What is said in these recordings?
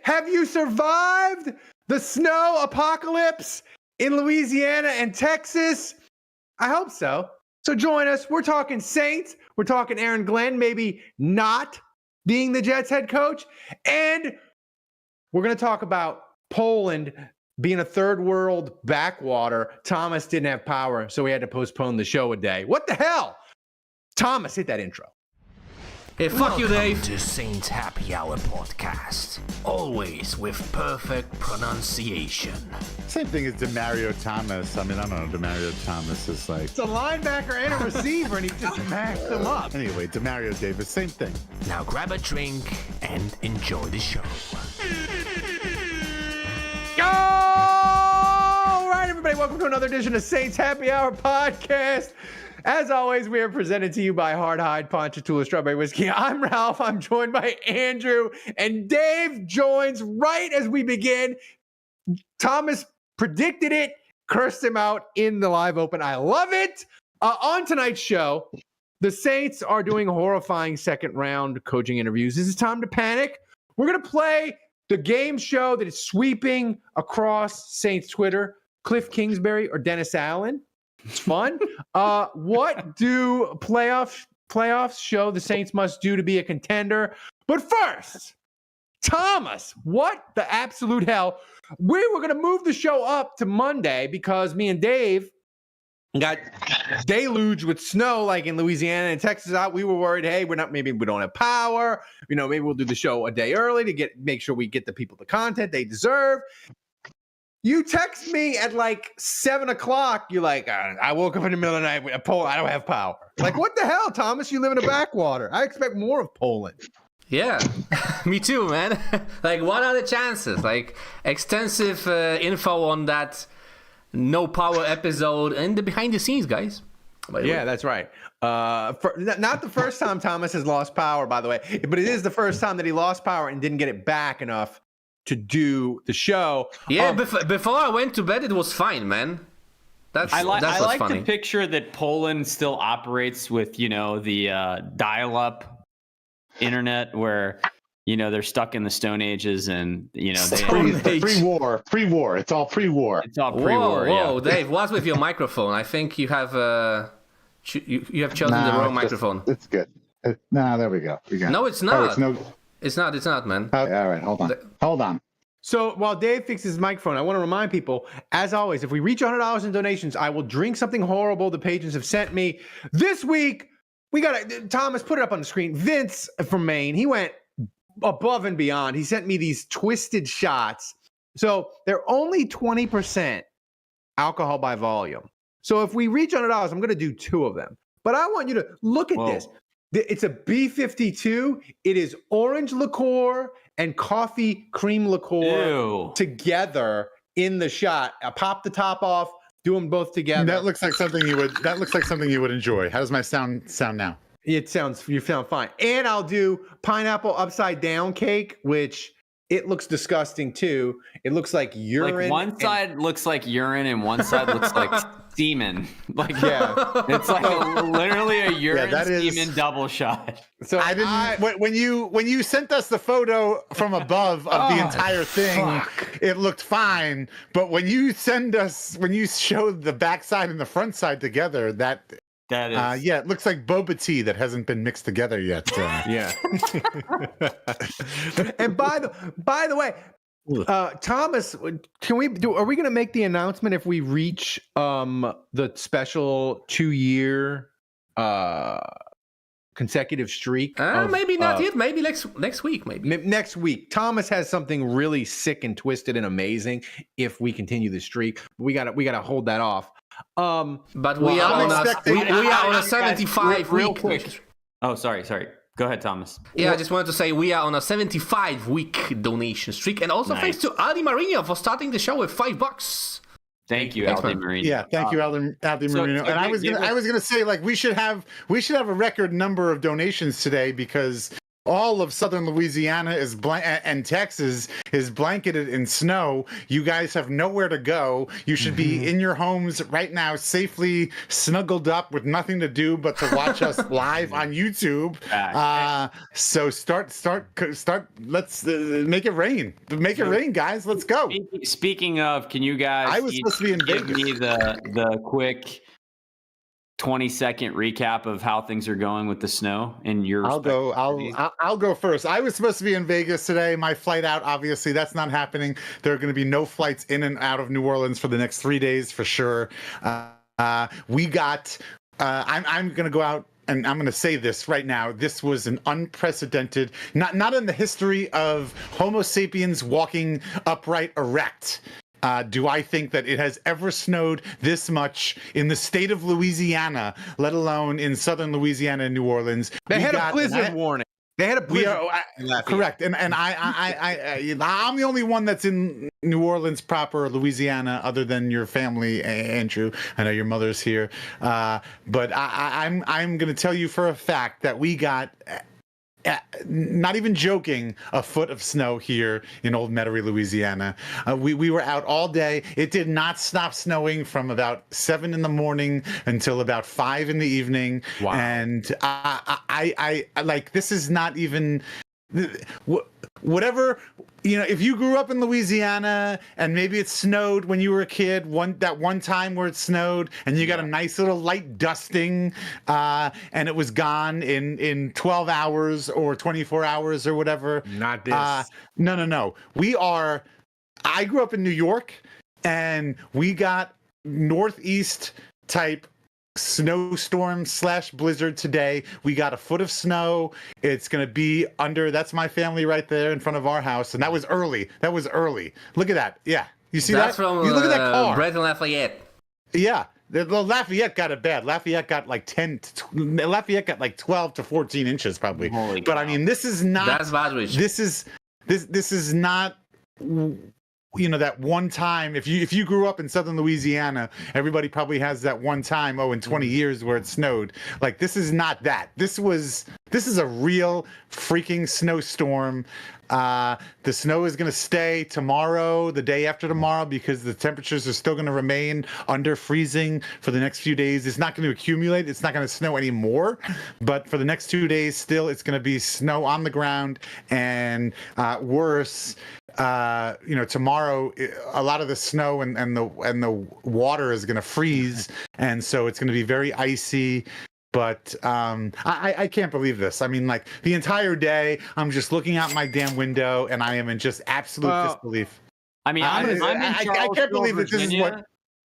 Have you survived the snow apocalypse in Louisiana and Texas? I hope so. So join us. We're talking Saints. We're talking Aaron Glenn maybe not being the Jets head coach. And we're going to talk about Poland being a third world backwater. Thomas didn't have power, so we had to postpone the show a day. What the hell? Thomas, hit that intro. Hey, fuck you, Dave. To Saints Happy Hour podcast, always with perfect pronunciation. Same thing as Demario Thomas. I mean, I don't know. Demario Thomas is like... It's a linebacker and a receiver, and he just maxed them up. Anyway, Demario Davis, same thing. Now grab a drink and enjoy the show. All right, everybody, welcome to another edition of Saints Happy Hour podcast. As always, we are presented to you by Hard Hide, Ponchatoula Strawberry Whiskey. I'm Ralph. I'm joined by Andrew, and Dave joins right as we begin. Thomas predicted it, cursed him out in the live open. I love it. On tonight's show, the Saints are doing horrifying second round coaching interviews. This is time to panic. We're going to play the game show that is sweeping across Saints Twitter, Kliff Kingsbury or Dennis Allen. It's fun. What do playoffs show the Saints must do to be a contender? But first, Thomas, what the absolute hell? We were going to move the show up to Monday because me and Dave got deluged with snow like in Louisiana and Texas. We were worried, hey, maybe we don't have power. Maybe we'll do the show a day early to make sure we get the people the content they deserve. You text me at like 7 o'clock. You're like, I woke up in the middle of the night with a Poland. I don't have power. Like, what the hell, Thomas? You live in a backwater. I expect more of Poland. Yeah, me too, man. Like, what are the chances? Like, extensive info on that no power episode and the behind the scenes, guys. Yeah, that's right. Not the first time Thomas has lost power, by the way, but it is the first time that he lost power and didn't get it back enough to do the show. Yeah, before I went to bed, it was fine, man. I like funny. the picture that Poland still operates with, the dial-up internet where, they're stuck in the Stone Ages and, Pre-war. It's all pre-war. It's all pre-war. Whoa, Dave, what's with your microphone? I think you have you have chosen the wrong microphone. It's good. There we go. No, it's not. It's not, man. Okay, all right, hold on. So while Dave fixes his microphone, I want to remind people, as always, if we reach $100 in donations, I will drink something horrible the patrons have sent me. This week, we got Thomas, put it up on the screen. Vince from Maine, he went above and beyond. He sent me these twisted shots. So they're only 20% alcohol by volume. So if we reach $100, I'm going to do 2 of them. But I want you to look at this. It's a B52. It is orange liqueur and coffee cream liqueur together in the shot. I pop the top off, do them both together. That looks like something you would enjoy. How does my sound now? You sound fine. And I'll do pineapple upside down cake, which it looks disgusting too. It looks like urine. Like one side looks like urine and one side looks like semen. Like, yeah, it's like literally a urine semen double shot. So when you sent us the photo from above of the entire thing, it looked fine. But when you showed the backside and the front side together, that is it looks like boba tea that hasn't been mixed together yet. Yeah. And by the way, Thomas, are we going to make the announcement if we reach the special 2-year consecutive streak? Maybe not yet. Maybe next week. Maybe next week. Thomas has something really sick and twisted and amazing. If we continue the streak, we gotta hold that off. But we are on a 75 week. Oh, sorry. Go ahead, Thomas. Yeah, I just wanted to say we are on a 75-week donation streak, and also thanks to Aldi Marino for starting the show with $5. Thank you, Aldi Marino. Yeah, thank you, Aldi Marino. And I was gonna say, like, we should have a record number of donations today because all of southern Louisiana is and Texas is blanketed in snow. You guys have nowhere to go. You should be in your homes right now, safely snuggled up with nothing to do but to watch us live on YouTube. So start. Let's make it rain. Make it rain, guys. Let's go. Speaking of, can you guys? I was supposed to be in give Vegas. me the quick 20-second recap of how things are going with the snow in your. I'll go first. I was supposed to be in Vegas today. My flight out, obviously, that's not happening. There are going to be no flights in and out of New Orleans for the next 3 days for sure. We got. I'm going to go out. And I'm going to say this right now. This was an unprecedented, not in the history of Homo sapiens walking upright erect. Do I think that it has ever snowed this much in the state of Louisiana, let alone in southern Louisiana and New Orleans? They had a blizzard warning. They had a blizzard. Correct, and I'm the only one that's in New Orleans proper, Louisiana, other than your family, Andrew. I know your mother's here, but I'm going to tell you for a fact that we got. Not even joking, a foot of snow here in Old Metairie, Louisiana. We were out all day. It did not stop snowing from about 7 in the morning until about 5 in the evening. Wow. And I like, this is not even whatever, if you grew up in Louisiana and maybe it snowed when you were a kid, that one time where it snowed and you got a nice little light dusting, and it was gone in 12 hours or 24 hours or whatever. Not this. No. I grew up in New York and we got northeast type snowstorm / blizzard today. We got a foot of snow. It's going to be under, that's my family right there in front of our house. And that was early. Look at that. Yeah. You see That's that? from You look at that car. Brett and Lafayette. Yeah. The Lafayette got it bad. Lafayette got like 12 to 14 inches probably. Holy but cow. I mean, this is not, That's Badwich. this is not, that one time. If you grew up in southern Louisiana, everybody probably has that one time, in 20 years where it snowed. Like, this is not that. This is a real freaking snowstorm. The snow is going to stay tomorrow, the day after tomorrow, because the temperatures are still going to remain under freezing for the next few days. It's not going to accumulate. It's not going to snow anymore. But for the next 2 days, still, it's going to be snow on the ground and worse. Tomorrow, a lot of the snow and the water is going to freeze, and so it's going to be very icy. But I can't believe this. I mean, like, the entire day, I'm just looking out my damn window, and I am in just absolute disbelief. I mean, I'm in I can't believe that this is what.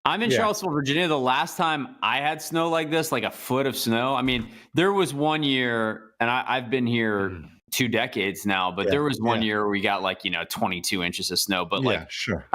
I'm in Charlottesville, Virginia. The last time I had snow like this, like a foot of snow. I mean, there was one year, and I've been here 2 decades now, but there was one year where we got 22 inches of snow. But sure.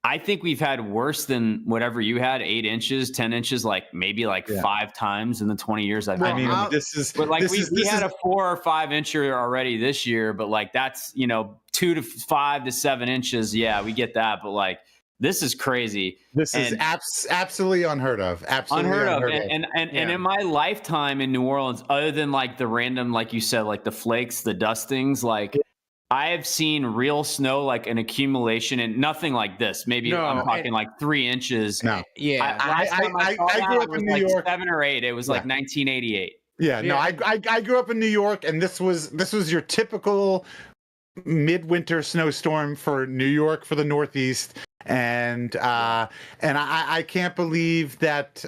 I think we've had worse than whatever you had, 8 inches, 10 inches, maybe 5 times in the 20 years I've been here. We had a 4 or 5 incher already this year, but that's 2 to 5 to 7 inches. Yeah, we get that, but this is crazy. This is absolutely unheard of. Absolutely unheard of. And in my lifetime in New Orleans, other than the random, like you said, the flakes, the dustings, I have seen real snow, an accumulation, and nothing like this. Maybe I'm talking 3 inches. No. Yeah. I grew up in New York. 7 or 8. It was 1988. Yeah. No, I grew up in New York, and this was your typical midwinter snowstorm for New York, for the Northeast. And I can't believe that.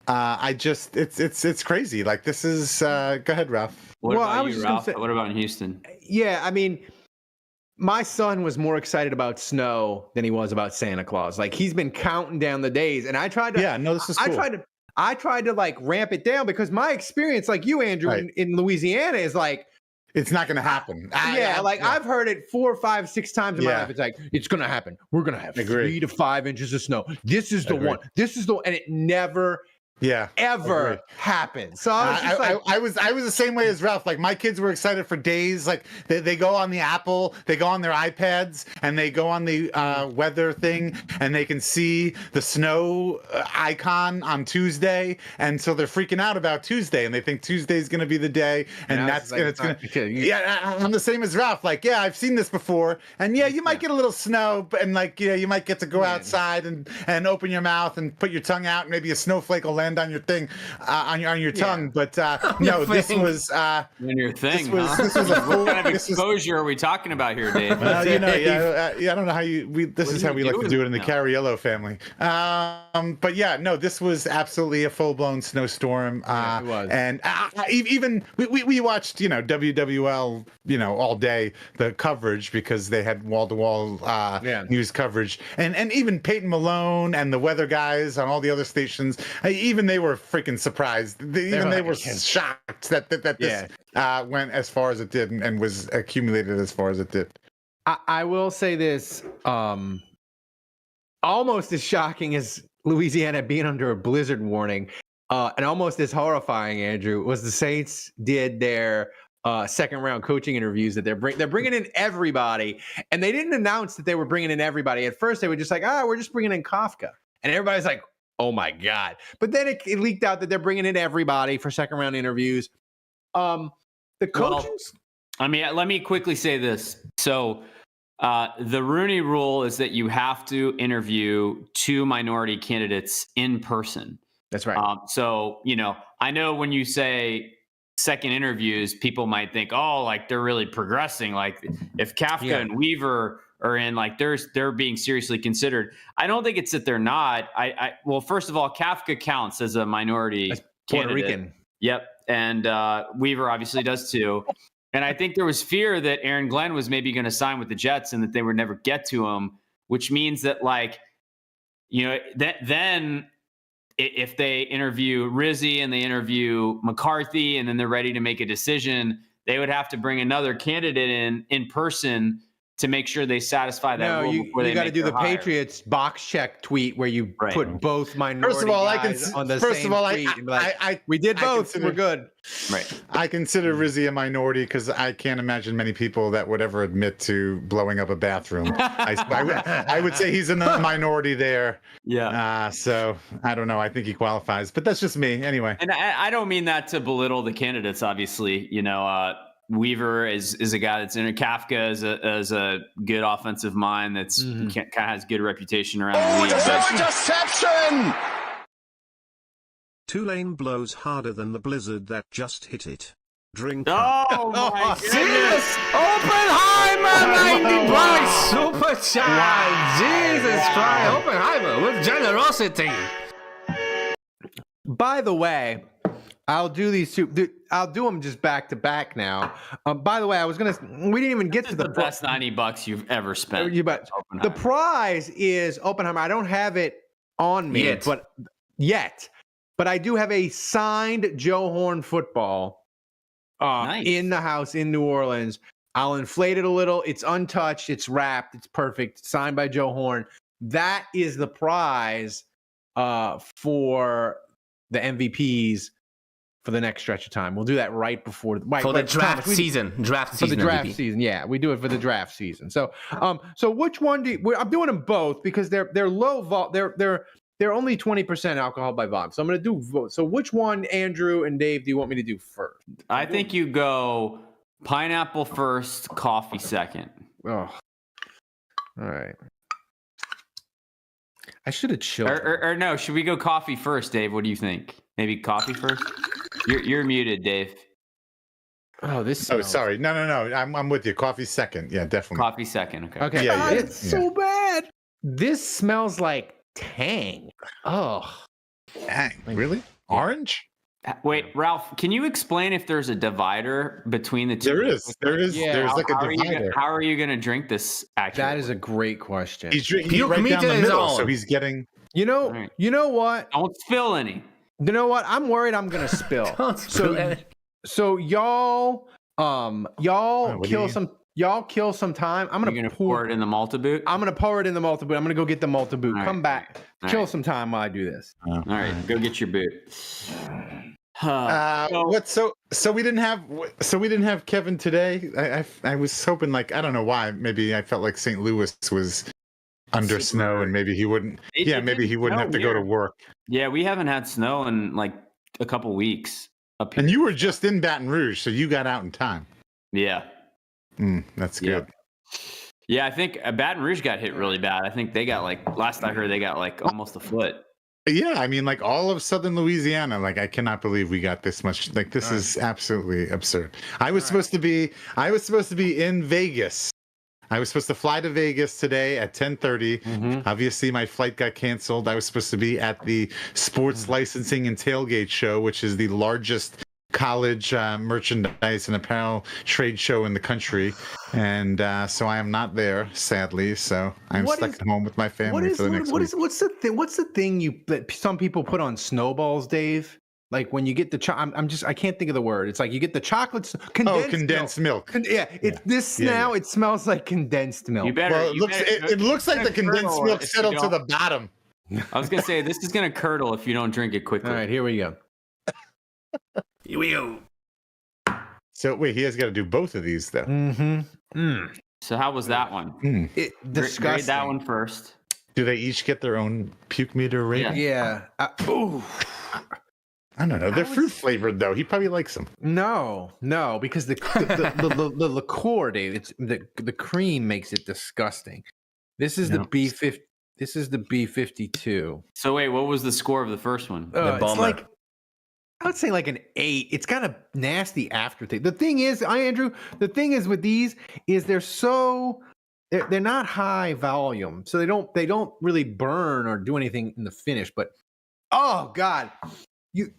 It's crazy. This is. Go ahead, Ralph. What about you, Ralph? What about in Houston? Yeah, I mean, my son was more excited about snow than he was about Santa Claus. He's been counting down the days, and I tried to. Yeah, no, this is cool. I tried to ramp it down because my experience, like you, Andrew, in Louisiana, is it's not going to happen. I've heard it 4, 5, 6 times in my life. It's it's going to happen. We're going to have 3 to 5 inches of snow. This is the one. This is the, and it never ever happen. So I was I was the same way as Ralph. Like my kids were excited for days. Like they go on the Apple, they go on their iPads, and they go on the weather thing, and they can see the snow icon on Tuesday, and so they're freaking out about Tuesday, and they think Tuesday's going to be the day, and it's going to. Yeah, I'm the same as Ralph. Like, yeah, I've seen this before, and you might get a little snow, and like, you might get to go outside and open your mouth and put your tongue out, and maybe a snowflake will land on your thing, on your tongue. But no, this was on your thing. This was a full, what kind of exposure are we talking about here, Dave? Well, I don't know how this is how we like to do it in the Cariello family. But yeah, no, this was absolutely a full-blown snowstorm. It was. And even we watched, WWL, all day, the coverage, because they had wall-to-wall news coverage, and even Peyton Malone and the weather guys on all the other stations, even they were freaking surprised. They were shocked that this went as far as it did and was accumulated as far as it did. I will say this, almost as shocking as Louisiana being under a blizzard warning, and almost as horrifying, Andrew, was the Saints did their second round coaching interviews that they're bringing in everybody, and they didn't announce that they were bringing in everybody. At first, they were just like, we're just bringing in Kafka, and everybody's like, oh my God. But then it leaked out that they're bringing in everybody for second round interviews. The coaches. Let me quickly say this. So the Rooney Rule is that you have to interview 2 minority candidates in person. That's right. So, I know when you say second interviews, people might think, like they're really progressing. Like if Kafka and Weaver are in, like they're being seriously considered. I don't think it's that they're not. Well, first of all, Kafka counts as a minority Puerto candidate. Rican. Yep. And Weaver obviously does too. And I think there was fear that Aaron Glenn was maybe going to sign with the Jets and that they would never get to him, which means that then if they interview Rizzi and they interview McCarthy and then they're ready to make a decision, they would have to bring another candidate in person to make sure they satisfy that rule before they got to do the hire. Patriots box check tweet where you put both minority guys on the same tweet. We did both. We're good. Right. I consider Rizzi a minority because I can't imagine many people that would ever admit to blowing up a bathroom. I would say he's in the minority there. Yeah. So I don't know. I think he qualifies, but that's just me anyway. And I don't mean that to belittle the candidates. Obviously, Weaver is a guy that's in. Kafka is a good offensive mind that's kind of has good reputation around the league. Interception! Tulane blows harder than the blizzard that just hit it. Drink. Oh my goodness! Oppenheimer 90 bucks super chat. Jesus Christ, Oppenheimer with generosity. By the way, I'll do these two. I'll do them just back to back now. By the way, we didn't even get to the best $90 you've ever spent. The prize is Oppenheimer. I don't have it on me yet, but I do have a signed Joe Horn football in the house in New Orleans. I'll inflate it a little. It's untouched. It's wrapped. It's perfect. Signed by Joe Horn. That is the prize for the MVPs for the next stretch of time. We'll do that right before the draft season. Draft season. Yeah, we do it for the draft season. So, so which one I'm doing them both because they're low vol. They're only 20% alcohol by volume. So I'm going to do vote. So which one, Andrew and Dave, do you want me to do first? I think you go pineapple first, coffee second. Oh, all right. I should have chilled. Or no, should we go coffee first, Dave? What do you think? Maybe coffee first? You're muted, Dave. Oh, sorry. No. I'm with you. Coffee second. Yeah, definitely. Coffee second. Okay. Yeah. It's so bad. This smells like Tang. Oh. Tang. Really? Orange? Wait, Ralph, can you explain if there's a divider between the two? There is. Yeah. There's like a divider. How are you going to drink this accurately? That is a great question. He's drinking right down the middle, so he's getting... You know what? Don't spill any. You know what? I'm worried I'm going to spill. So y'all kill Y'all kill some time. I'm gonna pour it in the multi-boot. I'm gonna pour it in the multi-boot. I'm gonna go get the multi-boot. All Come right. back. Kill some time while I do this. All right, go get your boot. So we didn't have Kevin today. I was hoping, like, I don't know why. Maybe I felt like St. Louis was under snow and maybe he wouldn't. Maybe he wouldn't have to go to work. Yeah, we haven't had snow in like a couple weeks up here. And you were just in Baton Rouge, so you got out in time. Yeah. That's good. Yeah, I think Baton Rouge got hit really bad. I think they got last I heard, they got almost a foot. Yeah, I mean, like all of southern Louisiana, like I cannot believe we got this much. Like this is absolutely absurd. I was supposed to be in Vegas. I was supposed to fly to Vegas today at 10:30. Obviously, my flight got canceled. I was supposed to be at the Sports Licensing and Tailgate Show, which is the largest college merchandise and apparel trade show in the country, and so I am not there, sadly. So I'm stuck at home with my family for the next week. What's the thing that some people put on snowballs, Dave? Like when you get the I can't think of the word. It's like you get the chocolate condensed milk. Now it smells like condensed milk. It looks like the condensed milk settled to the bottom. I was gonna say this is gonna curdle if you don't drink it quickly. All right, here we go. Here we go. So wait, he has got to do both of these though. So how was that one? Disgusting. Grade that one first. Do they each get their own puke meter rating? Yeah. I don't know. They're fruit flavored though. He probably likes them. No, because the liqueur, Dave, it's the cream makes it disgusting. This is the B50. This is the B52. So wait, what was the score of the first one? It's like, I would say like an 8. It's got a nasty aftertaste. The thing is, Andrew, with these is they're not high volume, so they don't really burn or do anything in the finish. But oh god, you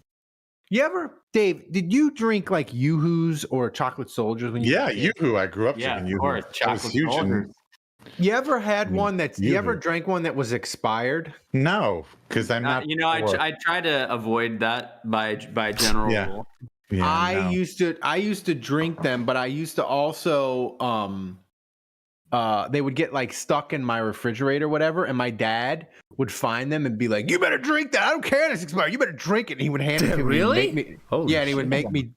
ever, Dave? Did you drink like Yoo-Hoos or Chocolate Soldiers when you? Yeah, Yoo-Hoo. I grew up drinking Yoo-Hoo. Chocolate Soldiers. You ever had one you ever drank one that was expired? No, because I'm not. I try to avoid that by general rule. Yeah, I used to drink them, but I used to also they would get like stuck in my refrigerator or whatever, and my dad would find them and be like, "You better drink that. I don't care if it's expired. You better drink it." And he would hand it to me. Really? And he would make me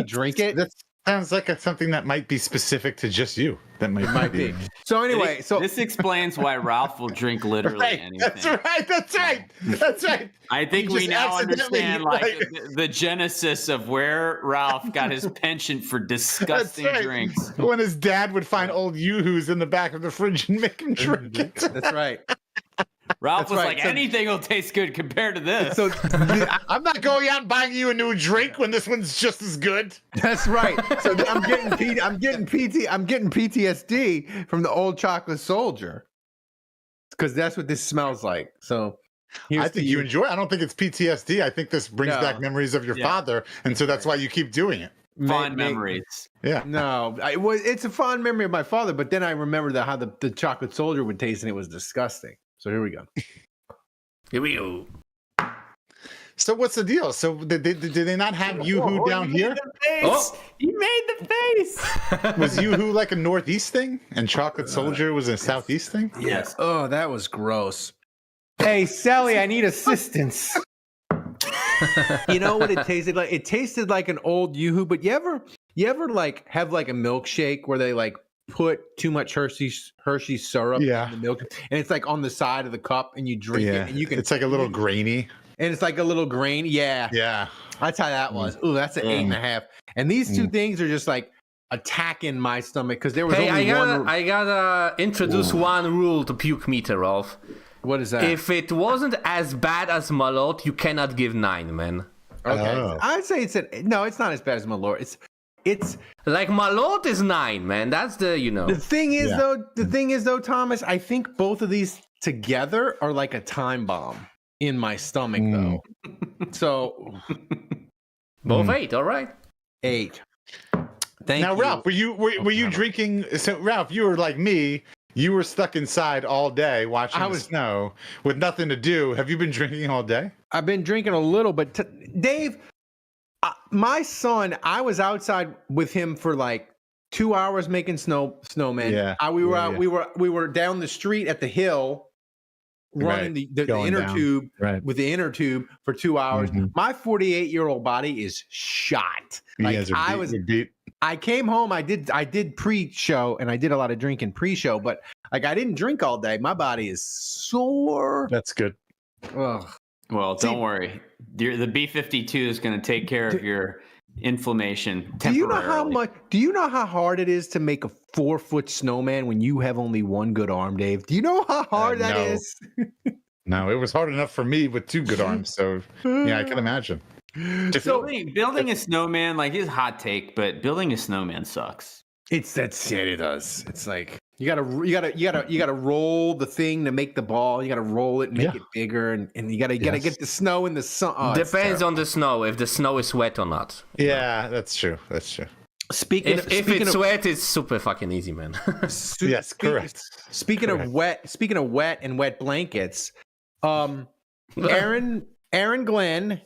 drink it. That sounds like something that might be specific to just you. That might be. So anyway, this explains why Ralph will drink literally anything. That's right. I think we now understand the genesis of where Ralph got his penchant for disgusting drinks. When his dad would find old Yoo-Hoos in the back of the fridge and make him drink it. That's right. Ralph was like, anything will taste good compared to this. So I'm not going out and buying you a new drink when this one's just as good. That's right. So I'm getting PTSD from the old Chocolate Soldier because that's what this smells like. So I think you enjoy it. I don't think it's PTSD. I think this brings back memories of your father, and so that's why you keep doing it. Fond memories. Yeah. No, it's a fond memory of my father, but then I remember how the Chocolate Soldier would taste, and it was disgusting. So here we go. Here we go. So what's the deal? So did they not have Yoo-Hoo down here? He made the face. Was Yoo-Hoo like a Northeast thing, and Chocolate Soldier was a Southeast thing? Yes. Oh, that was gross. Hey, Sally, I need assistance. You know what it tasted like? It tasted like an old Yoo-Hoo. But you ever like have like a milkshake where they like put too much Hershey syrup in the milk, and it's like on the side of the cup, and you drink it, and you can. It's like a little grainy. And it's like a little grain. Yeah. That's how that was. Ooh, that's an 8.5. And these two things are just like attacking my stomach because there was only one. I gotta introduce one rule to puke meter, Ralph. What is that? If it wasn't as bad as Malot, you cannot give 9, man. Okay. I'd say no, it's not as bad as Malort. It's like Malot is 9, man. That's the The thing is though, Thomas, I think both of these together are like a time bomb in my stomach though. So both 8, all right. 8. Thank you. Now, Ralph, were you drinking? So, Ralph, you were like me. You were stuck inside all day watching the snow with nothing to do. Have you been drinking all day? I've been drinking a little, but Dave, my son, I was outside with him for like 2 hours making snowmen. Yeah. We were down the street at the hill running the inner tube with the inner tube for 2 hours. My 48-year-old body is shot. I came home. I did pre-show and I did a lot of drinking pre-show, but like I didn't drink all day. My body is sore. That's good. Ugh. Well, don't worry. The B-52 is going to take care of your inflammation temporarily. Do you know how hard it is to make a 4-foot snowman when you have only one good arm, Dave? Do you know how hard that is? No, it was hard enough for me with 2 good arms. So yeah, I can imagine. So building a snowman, like, is a hot take, but building a snowman sucks. It does. It's like you gotta roll the thing to make the ball. You gotta roll it and make it bigger, and you gotta get the snow in the sun. Oh, depends on the snow, if the snow is wet or not. Yeah, that's true. Speaking of wet, it's super fucking easy, man. Yes, correct. Speaking of wet and wet blankets, Aaron Glenn,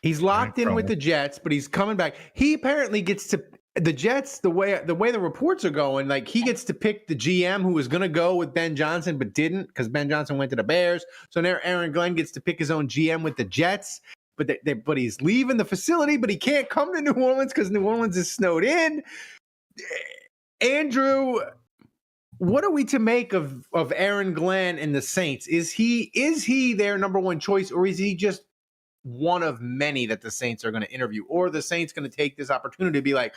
he's locked in with the Jets, but he's coming back. He apparently gets to the Jets, the way the reports are going, like he gets to pick the GM who was going to go with Ben Johnson but didn't because Ben Johnson went to the Bears. So now Aaron Glenn gets to pick his own GM with the Jets, but he's leaving the facility, but he can't come to New Orleans because New Orleans is snowed in. Andrew, what are we to make of Aaron Glenn and the Saints? Is he their number one choice, or is he just one of many that the Saints are going to interview? Or are the Saints going to take this opportunity to be like,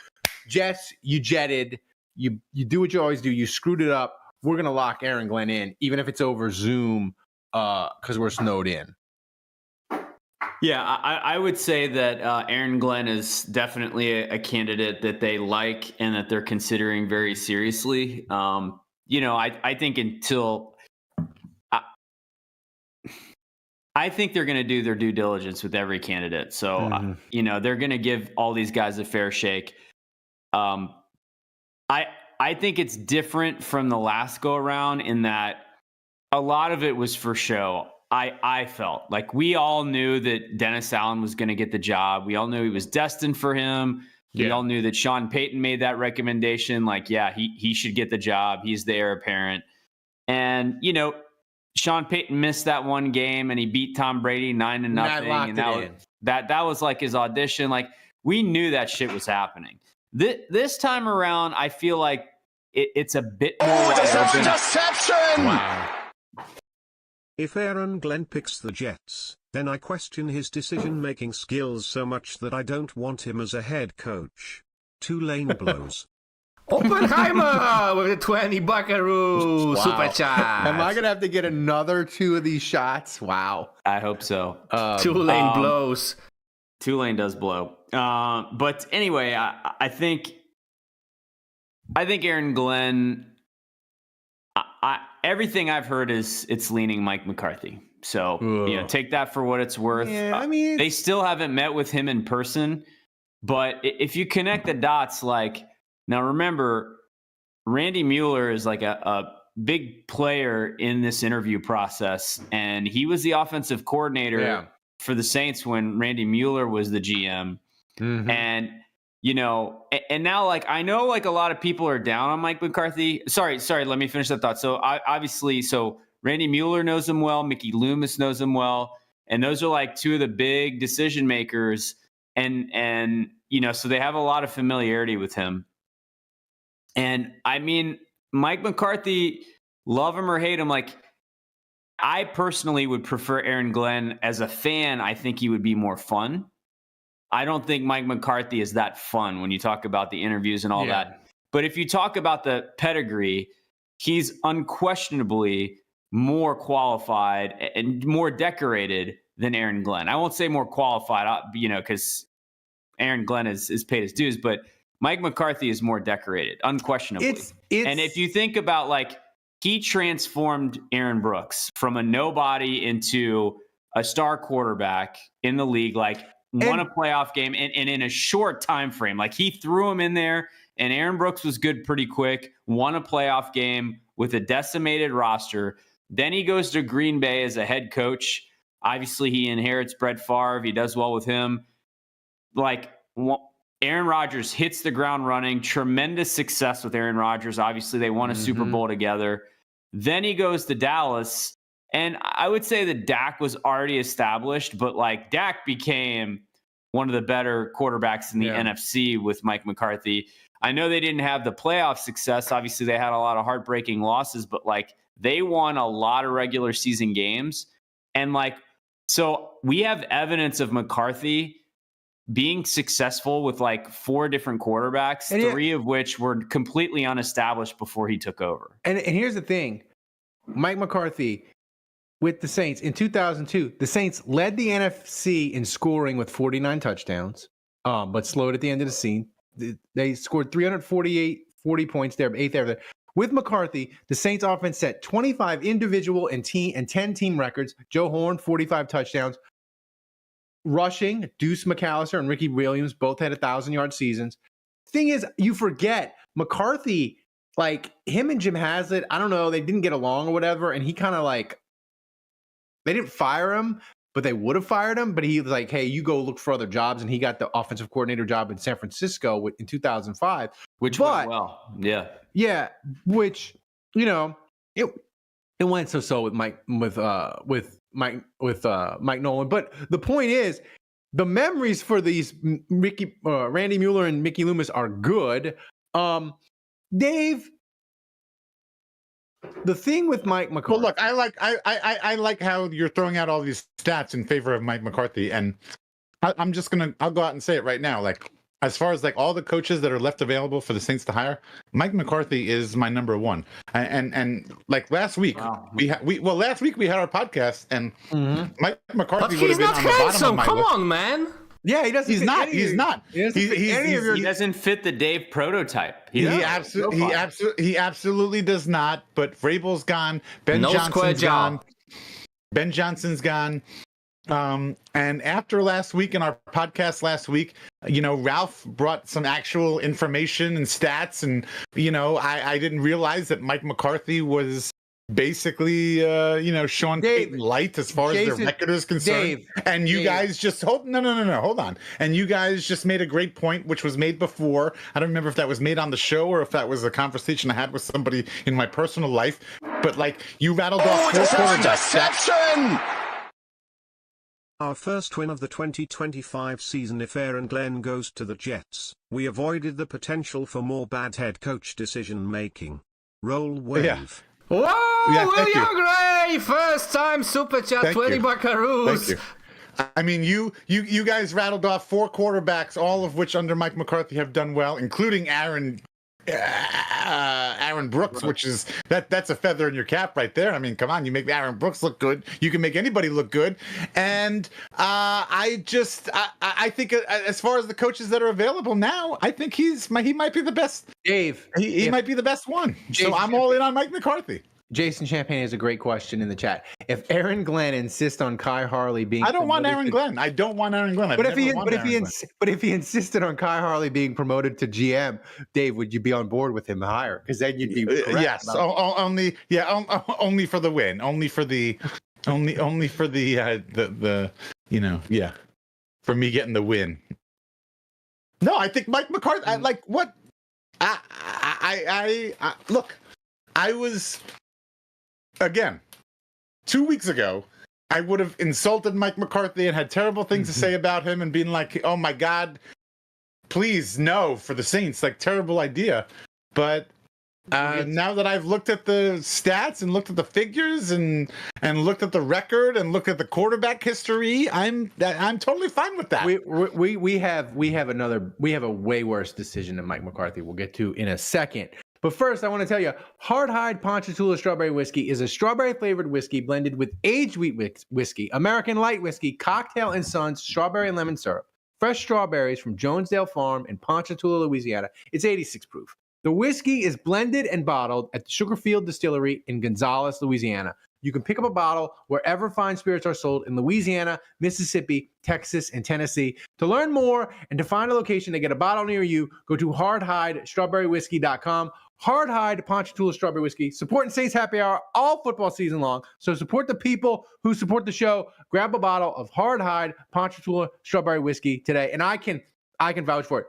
Jets, you jetted, you do what you always do, you screwed it up, we're going to lock Aaron Glenn in, even if it's over Zoom, because we're snowed in? Yeah, I would say that Aaron Glenn is definitely a candidate that they like and that they're considering very seriously. I think I think they're going to do their due diligence with every candidate. So, they're going to give all these guys a fair shake. I think it's different from the last go around in that a lot of it was for show. I felt like we all knew that Dennis Allen was going to get the job. We all knew he was destined for him. We all knew that Sean Payton made that recommendation. Like, he should get the job. He's the heir apparent. And, Sean Payton missed that one game and he beat Tom Brady 9-0. And that was like his audition. Like, we knew that shit was happening. This time around, I feel like it's a bit more wide open. Deception! Wow. If Aaron Glenn picks the Jets, then I question his decision-making skills so much that I don't want him as a head coach. 2 lane blows. Oppenheimer with a 20 buckaroo super chat. Am I going to have to get another 2 of these shots? Wow. I hope so. 2 lane blows. 2 lane does blow. But anyway, I think Aaron Glenn, everything I've heard is it's leaning Mike McCarthy. So, take that for what it's worth. Yeah, I mean, they still haven't met with him in person, but if you connect the dots, like, now remember, Randy Mueller is like a big player in this interview process, and he was the offensive coordinator for the Saints when Randy Mueller was the GM. Mm-hmm. And, and now, like, I know, like, a lot of people are down on Mike McCarthy. Sorry, let me finish that thought. So, obviously, Randy Mueller knows him well, Mickey Loomis knows him well, and those are, like, 2 of the big decision makers, and so they have a lot of familiarity with him. And, I mean, Mike McCarthy, love him or hate him, like, I personally would prefer Aaron Glenn. As a fan, I think he would be more fun. I don't think Mike McCarthy is that fun when you talk about the interviews and all that. But if you talk about the pedigree, he's unquestionably more qualified and more decorated than Aaron Glenn. I won't say more qualified, because Aaron Glenn is paid his dues, but Mike McCarthy is more decorated, unquestionably. And if you think about, like, he transformed Aaron Brooks from a nobody into a star quarterback in the league, like, won a playoff game and in a short time frame. Like, he threw him in there, and Aaron Brooks was good pretty quick, won a playoff game with a decimated roster. Then he goes to Green Bay as a head coach. Obviously, he inherits Brett Favre. He does well with him. Like, Aaron Rodgers hits the ground running. Tremendous success with Aaron Rodgers. Obviously, they won a Super Bowl together. Then he goes to Dallas. And I would say that Dak was already established, but like Dak became one of the better quarterbacks in the NFC with Mike McCarthy. I know they didn't have the playoff success. Obviously, they had a lot of heartbreaking losses, but like they won a lot of regular season games. And like, so we have evidence of McCarthy being successful with like 4 different quarterbacks, and 3 of which were completely unestablished before he took over. And here's the thing, Mike McCarthy with the Saints in 2002, the Saints led the NFC in scoring with 49 touchdowns, but slowed at the end of the season. They scored 40 points there, 8th there. With McCarthy, the Saints offense set 25 individual and 10 team records. Joe Horn, 45 touchdowns. Rushing, Deuce McAllister and Ricky Williams both had 1,000-yard seasons. Thing is, you forget McCarthy, like him and Jim Haslett, I don't know, they didn't get along or whatever, and he kind of like, they didn't fire him, but they would have fired him. But he was like, hey, you go look for other jobs. And he got the offensive coordinator job in San Francisco in 2005. Which went well. Yeah. Yeah. Which, you know, it went so with Mike Nolan. But the point is, the memories for these Randy Mueller and Mickey Loomis are good. Dave, the thing with Mike McCarthy. Well, look, I like how you're throwing out all these stats in favor of Mike McCarthy, and I'll go out and say it right now. Like, as far as like all the coaches that are left available for the Saints to hire, Mike McCarthy is my number one. And like last week, last week we had our podcast, and Mike McCarthy would have been on the bottom of my Come list. on, man. Yeah, he doesn't. He's not. He doesn't fit the Dave prototype. He absolutely does not. But Vrabel's gone. Ben Johnson's gone. Ben Johnson's gone. And after last week in our podcast last week, you know, Ralph brought some actual information and stats, and you know, I didn't realize that Mike McCarthy was basically Sean Payton light as far as their record is concerned. And you guys just hold on. And you guys just made a great point, which was made before. I don't remember if that was made on the show or if that was a conversation I had with somebody in my personal life. But like, you rattled off 4 quarterbacks. Our first win of the 2025 season. If Aaron Glenn goes to the Jets, we avoided the potential for more bad head coach decision making. Roll wave. Yeah. Whoa, William Gray, first time super chat, 20 buckaroos. Thank you. I mean, you guys rattled off 4 quarterbacks, all of which under Mike McCarthy have done well, including Aaron Brooks, which is that's a feather in your cap right there. I mean, come on, you make Aaron Brooks look good, you can make anybody look good. And I think as far as the coaches that are available now, I think he might be the best. Dave, he might be the best one. So I'm all in on Mike McCarthy. Jason Champagne has a great question in the chat. If Aaron Glenn insists on Kai Harley being, I don't want Aaron Glenn. I don't want Aaron Glenn. But if he insisted on Kai Harley being promoted to GM, Dave, would you be on board with him higher? Because then you'd be correct. Yes, only for the win, only for the for me getting the win. No, I think Mike McCarthy. Look. I was. Again, 2 weeks ago, I would have insulted Mike McCarthy and had terrible things to say about him and been like, oh my God, please no for the Saints, like terrible idea. But now that I've looked at the stats and looked at the figures and looked at the record and looked at the quarterback history, I'm totally fine with that. We have a way worse decision than Mike McCarthy. We'll get to in a second. But first, I want to tell you, Hard Hide Ponchatoula Strawberry Whiskey is a strawberry-flavored whiskey blended with aged wheat whiskey, American light whiskey, Cocktail and Sons, strawberry and lemon syrup, fresh strawberries from Jonesdale Farm in Ponchatoula, Louisiana. It's 86 proof. The whiskey is blended and bottled at the Sugarfield Distillery in Gonzales, Louisiana. You can pick up a bottle wherever fine spirits are sold in Louisiana, Mississippi, Texas, and Tennessee. To learn more and to find a location to get a bottle near you, go to hardhidestrawberrywhiskey.com. Hard Hide Ponchatoula Strawberry Whiskey, supporting Saints Happy Hour all football season long. So support the people who support the show. Grab a bottle of Hard Hide Ponchatoula Strawberry Whiskey today, and I can vouch for it.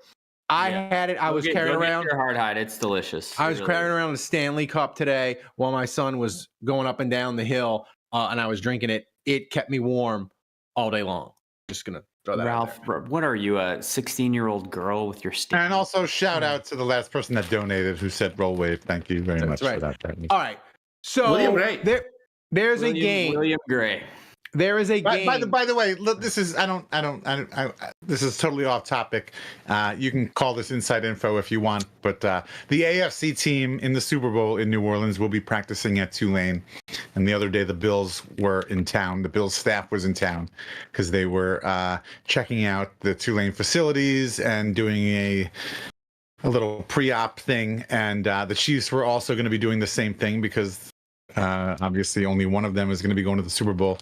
I had it. I was carrying around your hard hide. It's delicious. I was carrying around the Stanley Cup today while my son was going up and down the hill, and I was drinking it. It kept me warm all day long. Just gonna throw that Ralph, out there. what are you, a 16-year-old girl with your Stanley? And also shout out to the last person that donated who said roll wave. Thank you very much for that. All right. So William Gray. there's a game. William Gray. There is a game. By the way, look, this is this is totally off topic. You can call this inside info if you want, but the AFC team in the Super Bowl in New Orleans will be practicing at Tulane. And the other day, the Bills were in town. The Bills staff was in town because they were checking out the Tulane facilities and doing a little pre-op thing. And the Chiefs were also going to be doing the same thing because obviously only one of them is going to be going to the Super Bowl.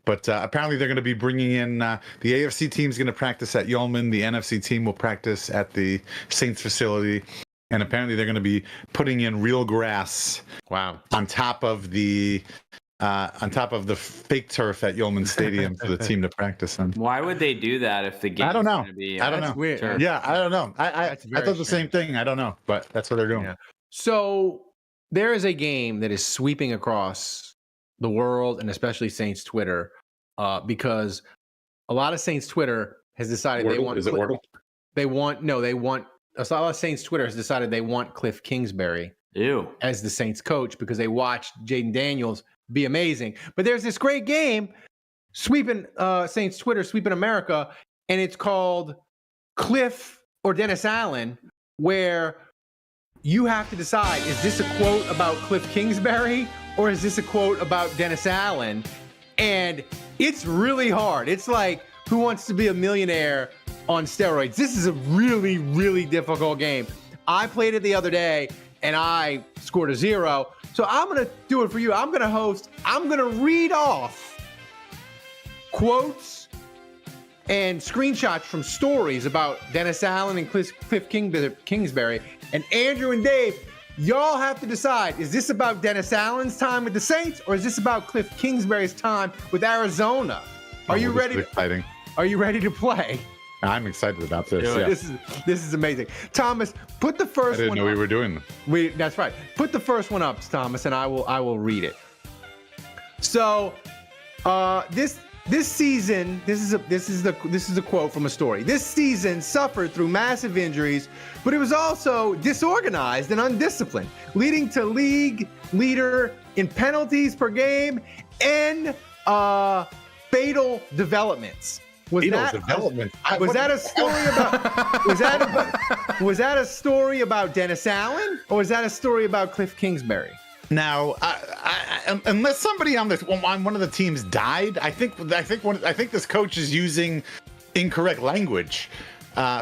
But apparently they're going to be bringing in the AFC team is going to practice at Yeoman. The NFC team will practice at the Saints facility. And apparently they're going to be putting in real grass. Wow. On top of the fake turf at Yeoman Stadium for the team to practice on. Why would they do that if the game? I don't know. Gonna be, I don't know. Weird. Turf? Yeah, I don't know. I thought the same thing. I don't know, but that's what they're doing. Yeah. So there is a game that is sweeping across the world and especially Saints Twitter, because a lot of Saints Twitter has decided they want. Is it Wordle? They want. A lot of Saints Twitter has decided they want Kliff Kingsbury as the Saints coach because they watched Jaden Daniels be amazing. But there's this great game sweeping Saints Twitter, sweeping America, and it's called Kliff or Dennis Allen, where you have to decide, is this a quote about Kliff Kingsbury or is this a quote about Dennis Allen? And it's really hard. It's like Who Wants to Be a Millionaire on steroids. This is a really, really difficult game. I played it the other day and I scored a 0. So I'm going to do it for you. I'm going to host. I'm going to read off quotes and screenshots from stories about Dennis Allen and Kliff Kingsbury. And Andrew and Dave, y'all have to decide, is this about Dennis Allen's time with the Saints or is this about Kliff Kingsbury's time with Arizona? Are you ready? Exciting. Are you ready to play? I'm excited about this. Yeah. Yeah. This is amazing. Thomas, put the first one. I didn't know we were doing this. That's right. Put the first one up, Thomas, and I will read it. So, this season, this is a quote from a story. This season suffered through massive injuries, but it was also disorganized and undisciplined, leading to league leader in penalties per game and fatal developments. Was that a story about? Was that a story about Dennis Allen, or was that a story about Kliff Kingsbury? Now, unless somebody on one of the teams died, I think this coach is using incorrect language.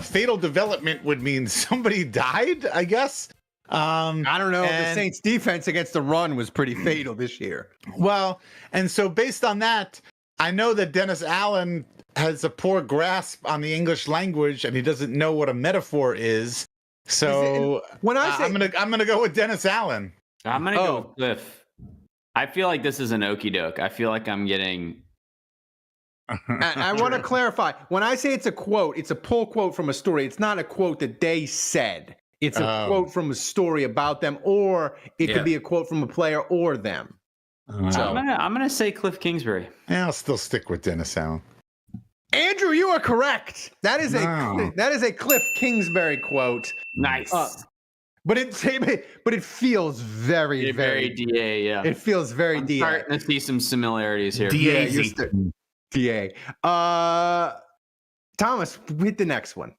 Fatal development would mean somebody died, I guess. I don't know. The Saints' defense against the run was pretty fatal this year. Well, and so based on that, I know that Dennis Allen has a poor grasp on the English language, and he doesn't know what a metaphor is. So when I say, I'm gonna go with Dennis Allen. I'm gonna go with Kliff. I feel like this is an okie doke. I feel like I'm getting. I want to clarify. When I say it's a quote, it's a pull quote from a story. It's not a quote that they said. It's a quote from a story about them, or it could be a quote from a player or them. So I'm gonna say Kliff Kingsbury. Yeah, I'll still stick with Dennis Allen. Andrew, you are correct. That is a Kliff Kingsbury quote. Nice. But it feels very DA. Yeah, it feels very I'm DA. Starting to see some similarities here. DA. Thomas, hit the next one.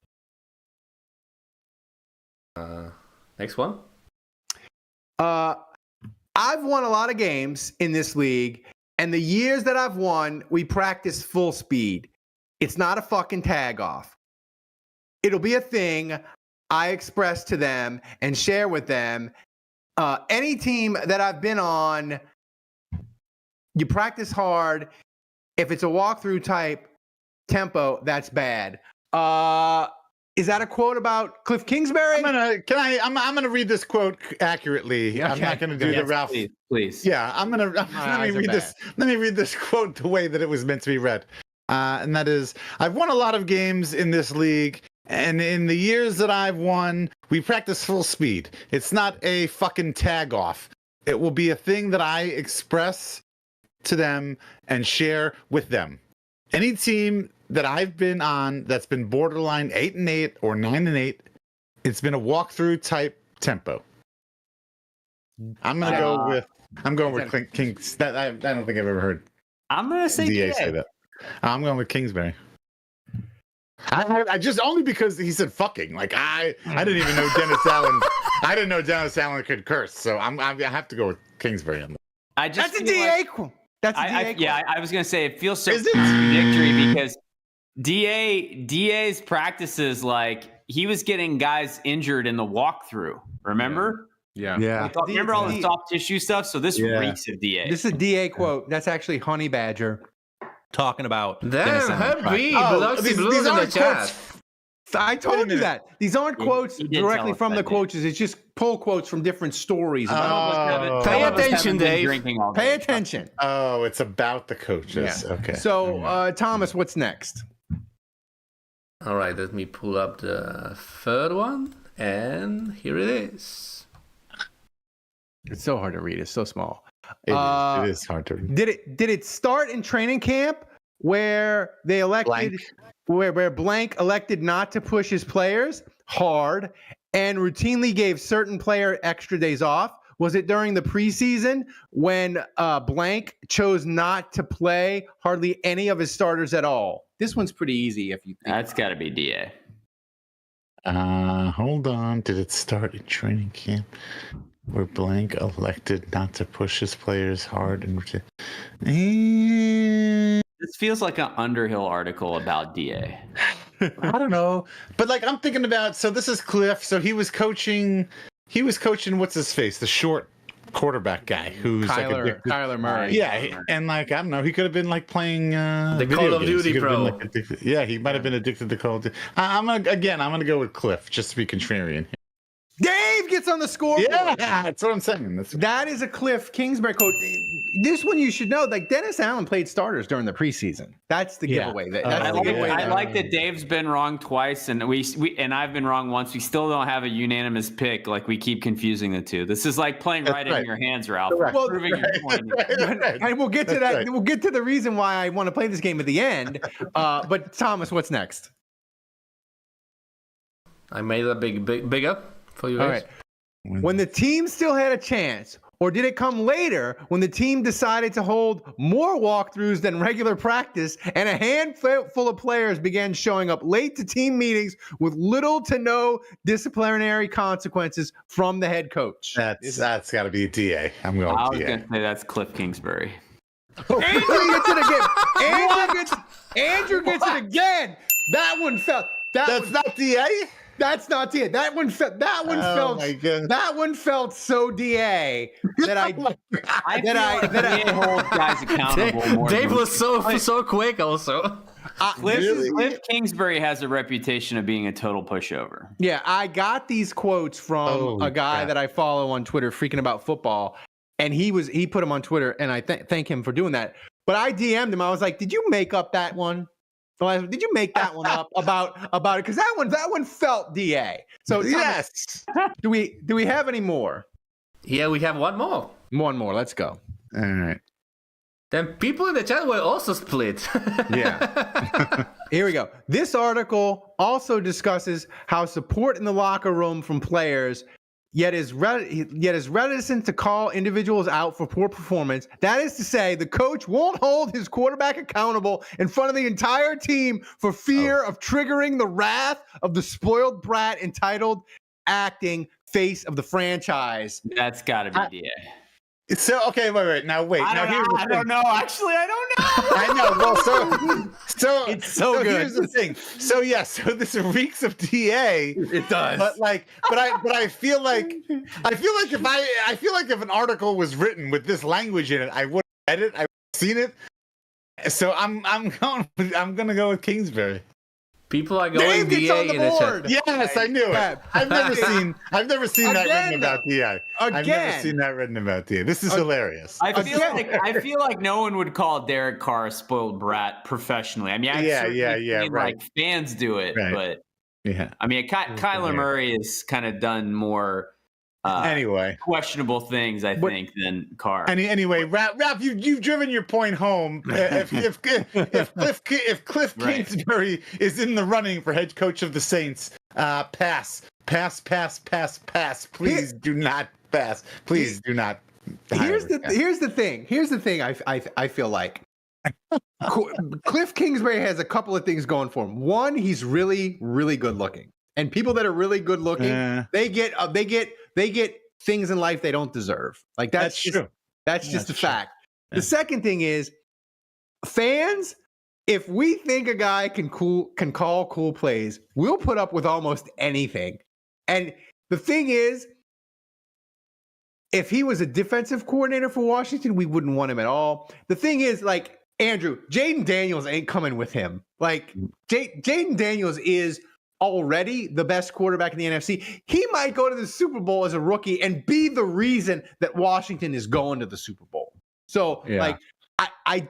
Next one. I've won a lot of games in this league, and the years that I've won, we practice full speed. It's not a fucking tag off. It'll be a thing I express to them and share with them. Any team that I've been on, you practice hard. If it's a walkthrough type tempo, that's bad. Is that a quote about Kliff Kingsbury? I'm gonna read this quote accurately. Okay. I'm not gonna do the Ralph. Please. Yeah, let me read this quote the way that it was meant to be read. And that is, I've won a lot of games in this league, And in the years that I've won, we practice full speed. It's not a fucking tag off. It will be a thing that I express to them and share with them. Any team that I've been on that's been borderline 8-8 or 9-8, it's been a walkthrough type tempo. I'm going with Kings. That I don't think I've ever heard. I'm gonna say DA say that. I'm going with Kingsbury. I just only because he said fucking. Like I didn't even know Dennis Allen. I didn't know Dennis Allen could curse. So I have to go with Kingsbury on that. That's a DA quote. That's a DA quote. Yeah, I was gonna say it feels so contradictory because DA's practices, like he was getting guys injured in the walkthrough. Remember? Yeah. Remember all the soft tissue stuff? So this reeks of DA. This is a DA quote. That's actually Honey Badger talking about. Damn, Happy Biloxi Blues in the chat. I told you that. These aren't quotes directly from the coaches. It's just pull quotes from different stories. Pay attention, Dave. Pay attention. Oh, it's about the coaches. Yeah. Okay. So, Thomas, what's next? All right, let me pull up the third one. And here it is. It's so hard to read. It's so small. It is hard to read. Did it start in training camp where they elected where Blank elected not to push his players hard and routinely gave certain player extra days off? Was it during the preseason when Blank chose not to play hardly any of his starters at all? This one's pretty easy if you think. That's got to be DA. Hold on. Did it start in training camp where Blank elected not to push his players hard and this feels like an Underhill article about DA. I don't know, but like I'm thinking about. So this is Kliff. So he was coaching. What's his face? The short quarterback guy who's Kyler Murray. Yeah, and like I don't know, he could have been like playing the Call of Duty pro. He might have been addicted to Call of Duty. I'm gonna go with Kliff just to be contrarian. Dave gets on the scoreboard. Yeah, that's what I'm saying. That is a Kliff Kingsbury quote. This one you should know. Like Dennis Allen played starters during the preseason. That's the giveaway. I like that Dave's been wrong twice, and and I've been wrong once. We still don't have a unanimous pick. Like we keep confusing the two. This is like playing in your hands, Ralph. Well, proving your point. And we'll get to that. Right. We'll get to the reason why I want to play this game at the end. But Thomas, what's next? I made a big up for you guys. All right. When the team still had a chance, or did it come later when the team decided to hold more walkthroughs than regular practice and a handful of players began showing up late to team meetings with little to no disciplinary consequences from the head coach? That's got to be a DA. I'm going I with was DA. going to say that's Kliff Kingsbury. Andrew gets it again. Andrew gets it again. That one felt. That's not DA? That's not DA. That one felt. That one felt so DA that I hold guys accountable. Dave was so quick. Also, Kliff Kingsbury has a reputation of being a total pushover. Yeah, I got these quotes from a guy that I follow on Twitter, freaking about football, and he put them on Twitter, and I thank him for doing that. But I DM'd him. I was like, "Did you make up that one? Did you make that one up about it? Because that one felt DA." So yes. Do we have any more? Yeah, we have one more. One more. Let's go. All right. Then people in the chat were also split. Yeah. Here we go. This article also discusses how support in the locker room from players yet is reticent to call individuals out for poor performance. That is to say, the coach won't hold his quarterback accountable in front of the entire team for fear of triggering the wrath of the spoiled brat entitled acting face of the franchise. That's got to be DA. So okay, wait. Now wait. I don't know. Actually, I don't know. I know. Well, so it's so good. Here's the thing. So so this reeks of DA. It does. But I feel like if an article was written with this language in it, I would have read it. I've seen it. So I'm gonna go with Kingsbury. People are going DA in the chat. Yes, I knew it. I've never seen that written about DA. I've never seen that written about DA. This is hilarious. I feel like no one would call Derek Carr a spoiled brat professionally. I mean, I've seen right. like fans do it, but Yeah. I mean, Kyler Murray has kind of done more questionable things, I think, than Carr. Anyway, Ralph, you've driven your point home. If Kliff Kingsbury is in the running for head coach of the Saints, pass. Please do not pass. Please do not. Here's the thing. I feel like Kliff Kingsbury has a couple of things going for him. One, he's really, really good looking, and people that are really good looking, they get things in life they don't deserve. Like that's true. That's just a fact. Yeah. The second thing is, fans, if we think a guy can call cool plays, we'll put up with almost anything. And the thing is, if he was a defensive coordinator for Washington, we wouldn't want him at all. The thing is, like, Andrew, Jaden Daniels ain't coming with him. Like, Jaden Daniels is already the best quarterback in the NFC. He might go to the Super Bowl as a rookie and be the reason that Washington is going to the Super Bowl. So, like, I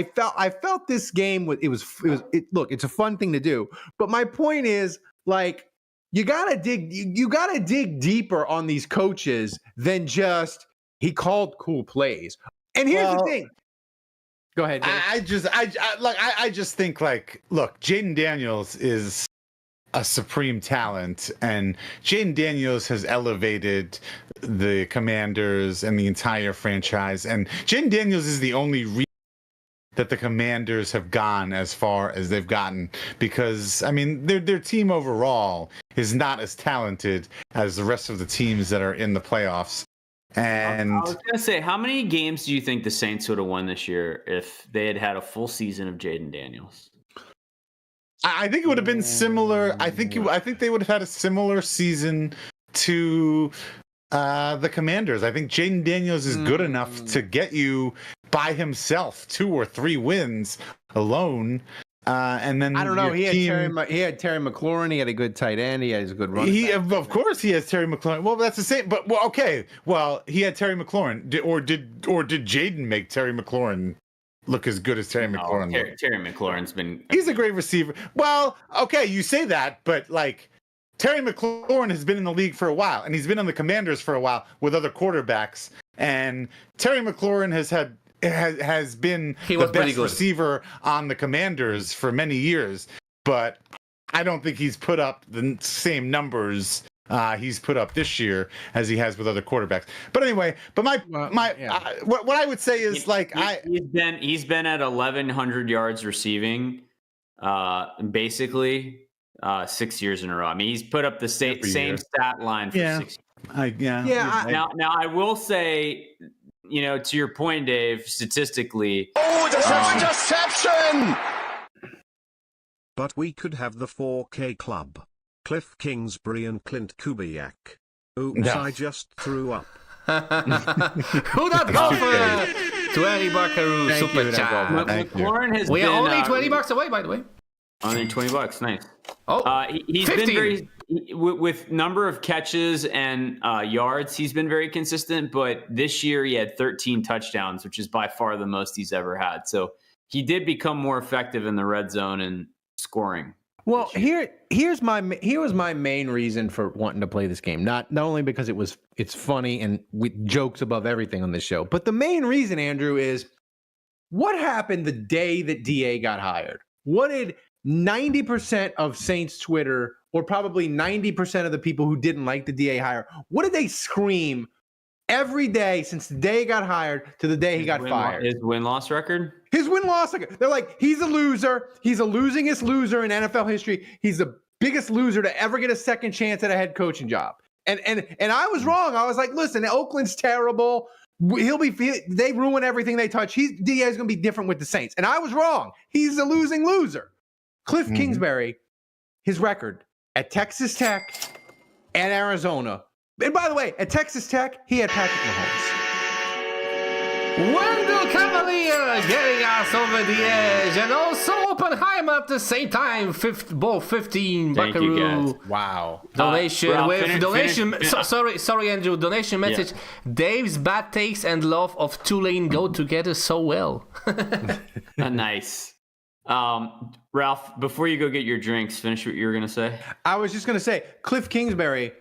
felt this game look, it's a fun thing to do. But my point is, like, you gotta dig deeper on these coaches than just he called cool plays. And here's the thing. Go ahead. I just think, like, look, Jaden Daniels is a supreme talent, and Jaden Daniels has elevated the Commanders and the entire franchise. And Jaden Daniels is the only reason that the Commanders have gone as far as they've gotten, because, I mean, their team overall is not as talented as the rest of the teams that are in the playoffs. And I was going to say, how many games do you think the Saints would have won this year if they had had a full season of Jaden Daniels? I think it would have been similar. I think they would have had a similar season to the Commanders. I think Jaden Daniels is good enough to get you by himself 2 or 3 wins alone. And then I don't know. He had Terry McLaurin. He had a good tight end. He had a good run. Of course, he has Terry McLaurin. Well, that's the same. But okay. Well, he had Terry McLaurin. Did Jaden make Terry McLaurin look as good as Terry McLaurin? Terry McLaurin's been. He's a great receiver. Well, okay, you say that, but, like, Terry McLaurin has been in the league for a while, and he's been on the Commanders for a while with other quarterbacks. And Terry McLaurin has been the best receiver on the Commanders for many years, but I don't think he's put up the same numbers he's put up this year as he has with other quarterbacks. But anyway, what I would say is, he's been at 1,100 yards receiving, basically 6 years in a row. I mean, he's put up the same stat line for 6 years. Now I will say, you know, to your point, Dave, statistically. Oh, there's an interception! But we could have the 4K club. Kliff Kingsbury and Clint Kubiak. Oops, no. I just threw up. Who not go for 20 buckaroo super chat? We are only $20 away, by the way. Only $20, nice. Oh, he's 15. been very with number of catches and yards. He's been very consistent, but this year he had 13 touchdowns, which is by far the most he's ever had. So he did become more effective in the red zone and scoring. Well, here was my main reason for wanting to play this game. Not only because it's funny and with jokes above everything on this show, but the main reason, Andrew, is what happened the day that DA got hired. What did 90% of Saints Twitter, or probably 90% of the people who didn't like the DA hire, what did they scream every day since the day he got hired to the day he got fired? His win-loss record? His win-loss record. They're like, he's a loser. He's the losingest loser in NFL history. He's the biggest loser to ever get a second chance at a head coaching job. And I was wrong. I was like, listen, Oakland's terrible. They ruin everything they touch. DA is going to be different with the Saints. And I was wrong. He's a losing loser. Kliff Kingsbury, his record at Texas Tech and Arizona. And by the way, at Texas Tech, he had Patrick Mahomes. Wendell Cavalier getting us over the edge, and also Oppenheimer at the same time. Both 15 buckaroo. Wow. Donation Sorry, Andrew. Donation message. Yeah. Dave's bad takes and love of Tulane go together so well. Nice. Ralph, before you go get your drinks, finish what you were going to say. I was just going to say, Kliff Kingsbury,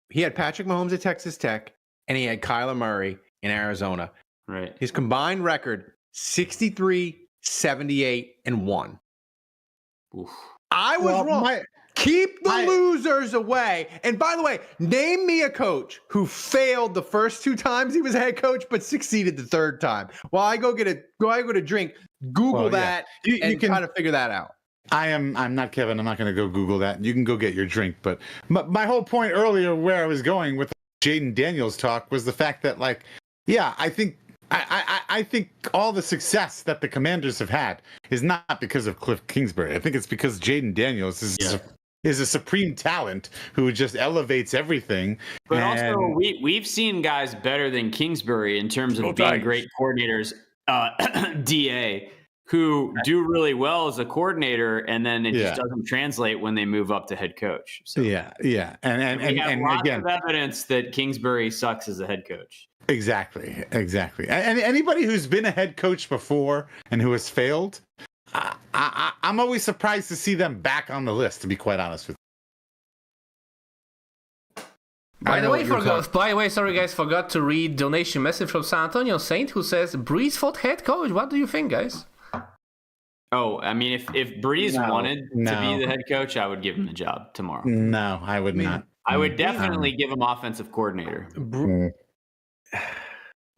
he had Patrick Mahomes at Texas Tech, and he had Kyler Murray in Arizona. Right. His combined record, 63, 78, and 1. Oof. I was wrong. Keep the losers away. And by the way, name me a coach who failed the first 2 times he was a head coach, but succeeded the 3rd time. While I go get a drink, Google that and try to figure that out. I'm not Kevin. I'm not going to go Google that. You can go get your drink. But my whole point earlier, where I was going with Jaden Daniels talk, was the fact that, like, yeah, I think all the success that the Commanders have had is not because of Kliff Kingsbury. I think it's because Jaden Daniels is a supreme talent who just elevates everything. But also, we've seen guys better than Kingsbury in terms of being great coordinators, DA, who do really well as a coordinator, and then it just doesn't translate when they move up to head coach. So and we have lots of evidence that Kingsbury sucks as a head coach. Exactly. And anybody who's been a head coach before and who has failed, I'm always surprised to see them back on the list, to be quite honest with you. By the way, sorry guys, forgot to read donation message from San Antonio Saint, who says, Breeze for head coach. What do you think, guys? Oh, I mean, if Breeze wanted to be the head coach, I would give him the job tomorrow. No, I would not. I would definitely give him offensive coordinator.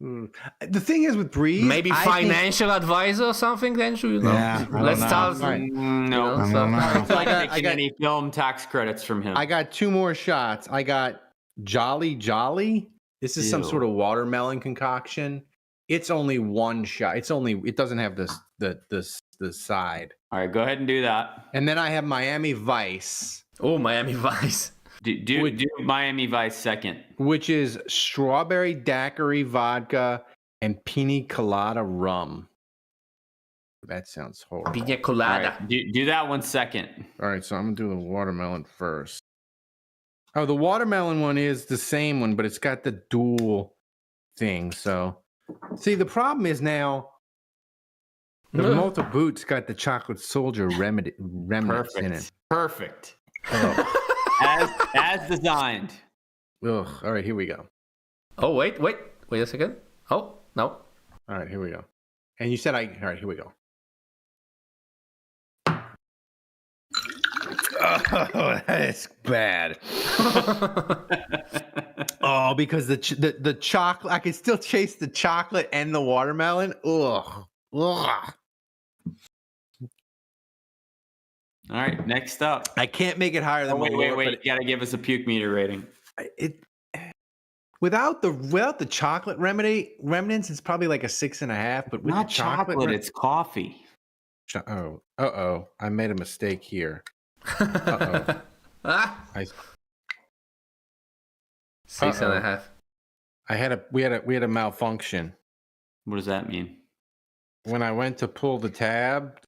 The thing is with Breeze, maybe financial advisor or something. Then should let's start. No, I got any film tax credits from him. I got 2 more shots. I got Jolly. This is some sort of watermelon concoction. It's only 1 shot. It doesn't have the side. All right, go ahead and do that. And then I have Miami Vice. Oh, Miami Vice. Do Miami Vice second, which is strawberry daiquiri vodka and pina colada rum. That sounds horrible. Pina colada. Right, do that one second. All right, so I'm gonna do the watermelon first. Oh, the watermelon one is the same one, but it's got the dual thing. So, see, the problem is now the Malta Boots got the chocolate soldier remnants in it. Perfect. As designed. Ugh. All right, here we go. Oh, wait a second. Oh, no. All right, here we go. And you said all right, here we go. Oh, that's bad. Oh, because the chocolate, I can still taste the chocolate and the watermelon. Ugh. All right, next up. I can't make it higher than wait. You gotta give us a puke meter rating. Without the chocolate remnants, it's probably like a 6.5. But with not the chocolate, it's coffee. Oh, I made a mistake here. 6.5. We had a malfunction. What does that mean? When I went to pull the tab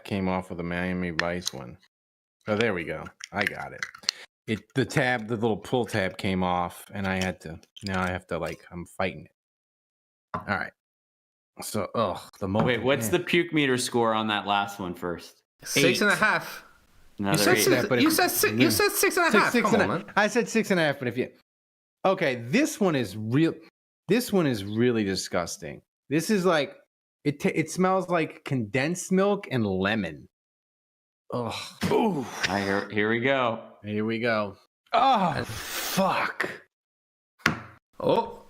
came off of the Miami Vice one. Oh, there we go. I got it. The little pull tab came off, and I have to I'm fighting it. All right. So, wait, what's the puke meter score on that last one first? 6.5. You said 6.5. Come on, man. I said 6.5, but this one is real. This one is really disgusting. This is like it smells like condensed milk and lemon. Oh, here we go. Here we go. Oh, fuck. Oh.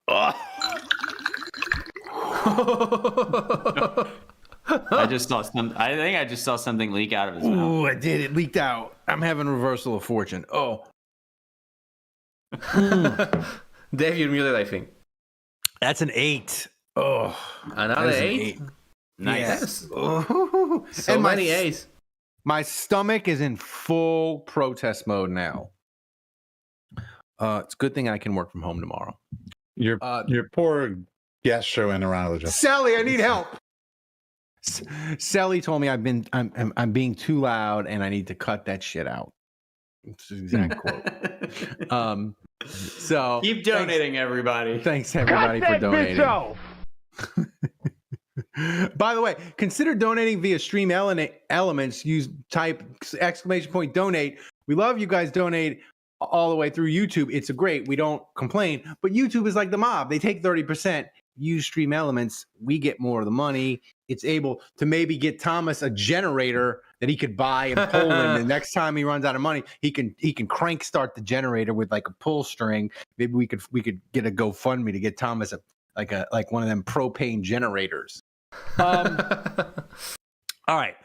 I think I just saw something leak out of his mouth. Ooh, I did. It leaked out. I'm having a reversal of fortune. Oh. Dave, you're muted, I think. That's an 8. Oh. Another 8? Nice. Yes. Oh. So and many A's. My stomach is in full protest mode now. It's a good thing I can work from home tomorrow. Your poor gastroenterologist. Sally, I need help. Sally told me I'm being too loud and I need to cut that shit out. It's the exact quote. So keep donating, everybody. Thanks everybody for donating. By the way, consider donating via Stream Elements. Use type !donate. We love you guys donate all the way through YouTube. It's great. We don't complain, but YouTube is like the mob. They take 30%. Use Stream Elements. We get more of the money. It's able to maybe get Thomas a generator that he could buy in Poland. The next time he runs out of money, he can crank start the generator with like a pull string. Maybe we could get a GoFundMe to get Thomas like one of them propane generators. All right.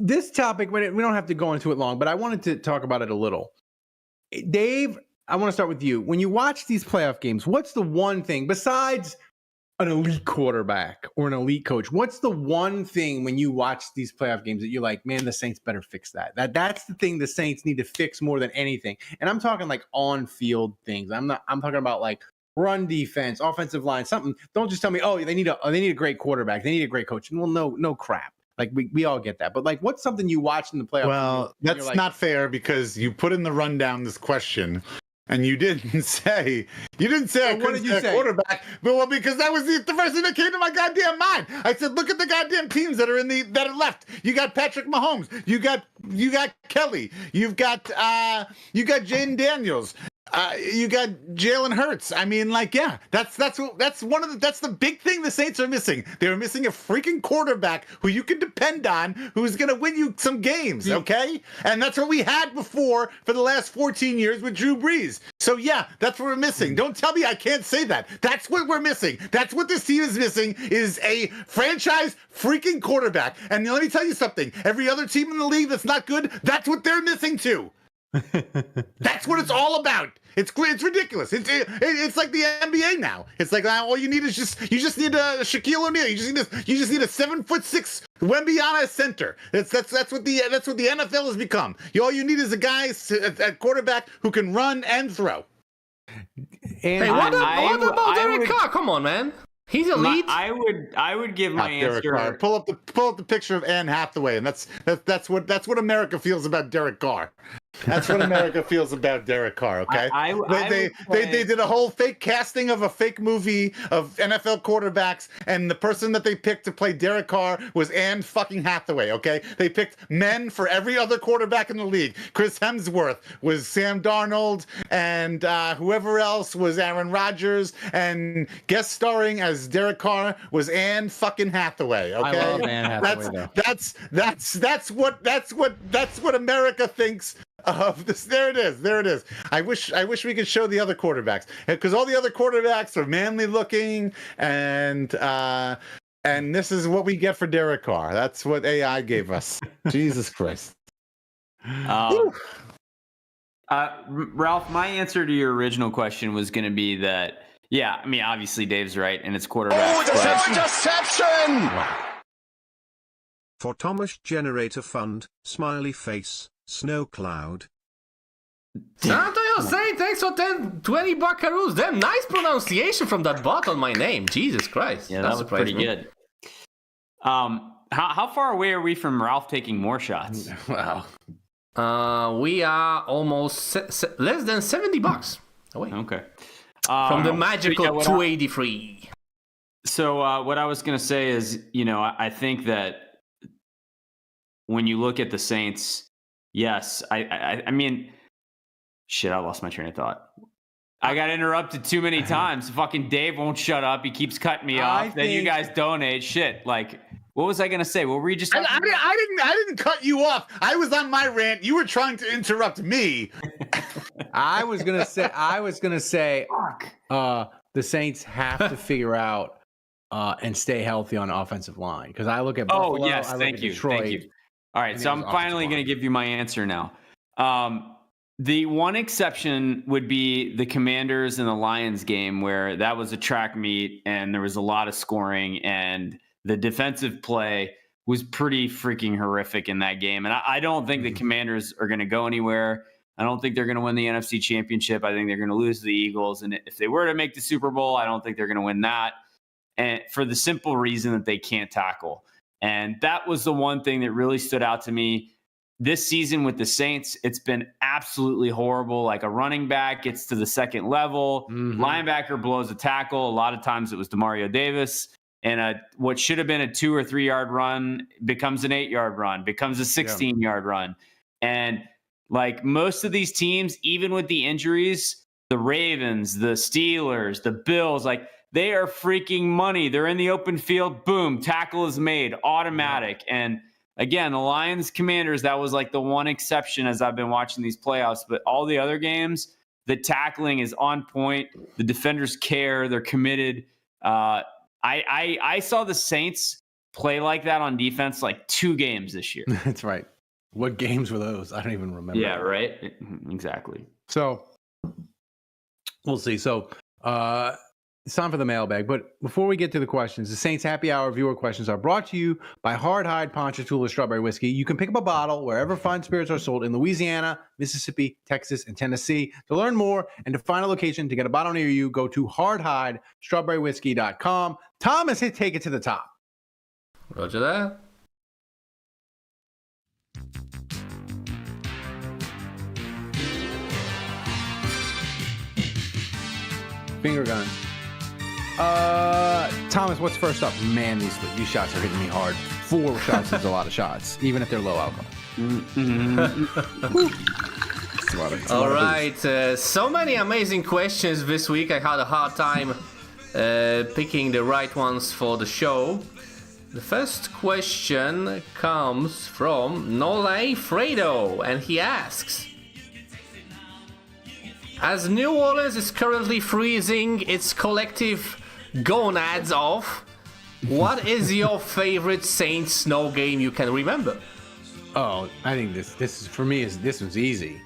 This topic, we don't have to go into it long, but I wanted to talk about it a little. Dave, I want to start with you. When you watch these playoff games, what's the one thing besides an elite quarterback or an elite coach? What's the one thing when you watch these playoff games that you're like, man, the Saints better fix that? That's the thing the Saints need to fix more than anything. And I'm talking like on-field things. I'm talking about like run defense, offensive line, something. Don't just tell me, oh, they need a great quarterback. They need a great coach. Well, no crap. Like we all get that. But like, what's something you watch in the playoffs? Well, that's like, not fair because you put in the rundown this question. And you didn't say I couldn't say quarterback, well, because that was the first thing that came to my goddamn mind. I said, look at the goddamn teams that are left. You got Patrick Mahomes, you got Kelly, you've got Jaden Daniels, you got Jalen Hurts. I mean, like, yeah, that's the big thing the Saints are missing. They're missing a freaking quarterback who you can depend on, who's going to win you some games, okay? And that's what we had before for the last 14 years with Drew Brees. So yeah, that's what we're missing. Don't tell me I can't say that. That's what we're missing. That's what this team is missing, is a franchise freaking quarterback. And let me tell you something. Every other team in the league that's not good, that's what they're missing too. That's what it's all about. It's ridiculous. It's like the NBA now. It's like all you need is you just need a Shaquille O'Neal. You just need a 7'6" Wembyana center. That's what the NFL has become. All you need is a guy at quarterback who can run and throw. And what about Derek Carr? Come on, man. He's elite. I would give my answer. Pull up the picture of Anne Hathaway, and that's what America feels about Derek Carr. That's what America feels about Derek Carr. Okay, they did a whole fake casting of a fake movie of NFL quarterbacks, and the person that they picked to play Derek Carr was Anne fucking Hathaway. Okay, they picked men for every other quarterback in the league. Chris Hemsworth was Sam Darnold, and whoever else was Aaron Rodgers, and guest starring as Derek Carr was Anne fucking Hathaway. Okay, I love Anne Hathaway. That's what America thinks of this. There it is. I wish we could show the other quarterbacks, because all the other quarterbacks are manly looking, and this is what we get for Derek Carr. That's what AI gave us. Jesus Christ. Ralph, my answer to your original question was going to be that, yeah, I mean, obviously Dave's right, and it's quarterback. Oh, interception! For Thomas Generator Fund, smiley face, snow cloud. San Antonio Saint, thanks for 20 buckaroos. Damn, nice pronunciation from that bot on my name. Jesus Christ. Yeah, that was pretty good. How far away are we from Ralph taking more shots? Wow. We are almost less than $70 away. Okay. From the magical 283. So what I was going to say is, I think that when you look at the Saints, yes, I mean, shit, I lost my train of thought. I got interrupted too many times. Fucking Dave won't shut up. He keeps cutting me off. Then you guys donate. Shit, like, what was I gonna say? What were you just? I didn't cut you off. I was on my rant. You were trying to interrupt me. I was gonna say. The Saints have to figure out and stay healthy on the offensive line, because I look at Buffalo. Oh yes, thank you. All right, so I'm finally going to give you my answer now. The one exception would be the Commanders and the Lions game, where that was a track meet and there was a lot of scoring, and the defensive play was pretty freaking horrific in that game. And I don't think the Commanders are going to go anywhere. I don't think they're going to win the NFC Championship. I think they're going to lose to the Eagles. And if they were to make the Super Bowl, I don't think they're going to win that. And for the simple reason that they can't tackle. And that was the one thing that really stood out to me this season with the Saints. It's been absolutely horrible. Like, a running back gets to the second level, linebacker blows a tackle. A lot of times it was Demario Davis. and what should have been a 2 or 3 yard run becomes an 8 yard run, becomes a 16 yard run. And like most of these teams, even with the injuries, the Ravens, the Steelers, the Bills, like they are freaking money. They're in the open field. Boom, tackle is made, automatic. And again, the Lions Commanders, that was like the one exception as I've been watching these playoffs. But all the other games, the tackling is on point. The defenders care. They're committed. I saw the Saints play like that on defense like 2 games this year. That's right. What games were those? I don't even remember. Yeah, right? Exactly. So we'll see. So it's time for the mailbag. But before we get to the questions, the Saints Happy Hour viewer questions are brought to you by Hard Hide Ponchatoula Strawberry Whiskey. You can pick up a bottle wherever fine spirits are sold in Louisiana, Mississippi, Texas, and Tennessee. To learn more and to find a location to get a bottle near you, go to hardhidestrawberrywhiskey.com. Thomas, take it to the top. Roger that. Finger gun. Thomas, what's first up? Man, these shots are hitting me hard. 4 shots is a lot of shots, even if they're low alcohol. All right. So many amazing questions this week. I had a hard time picking the right ones for the show. The first question comes from Nole Fredo, and he asks, as New Orleans is currently freezing its collective gonads off, what is your favorite Saints snow game you can remember? Oh, I think this is for me. This one's easy.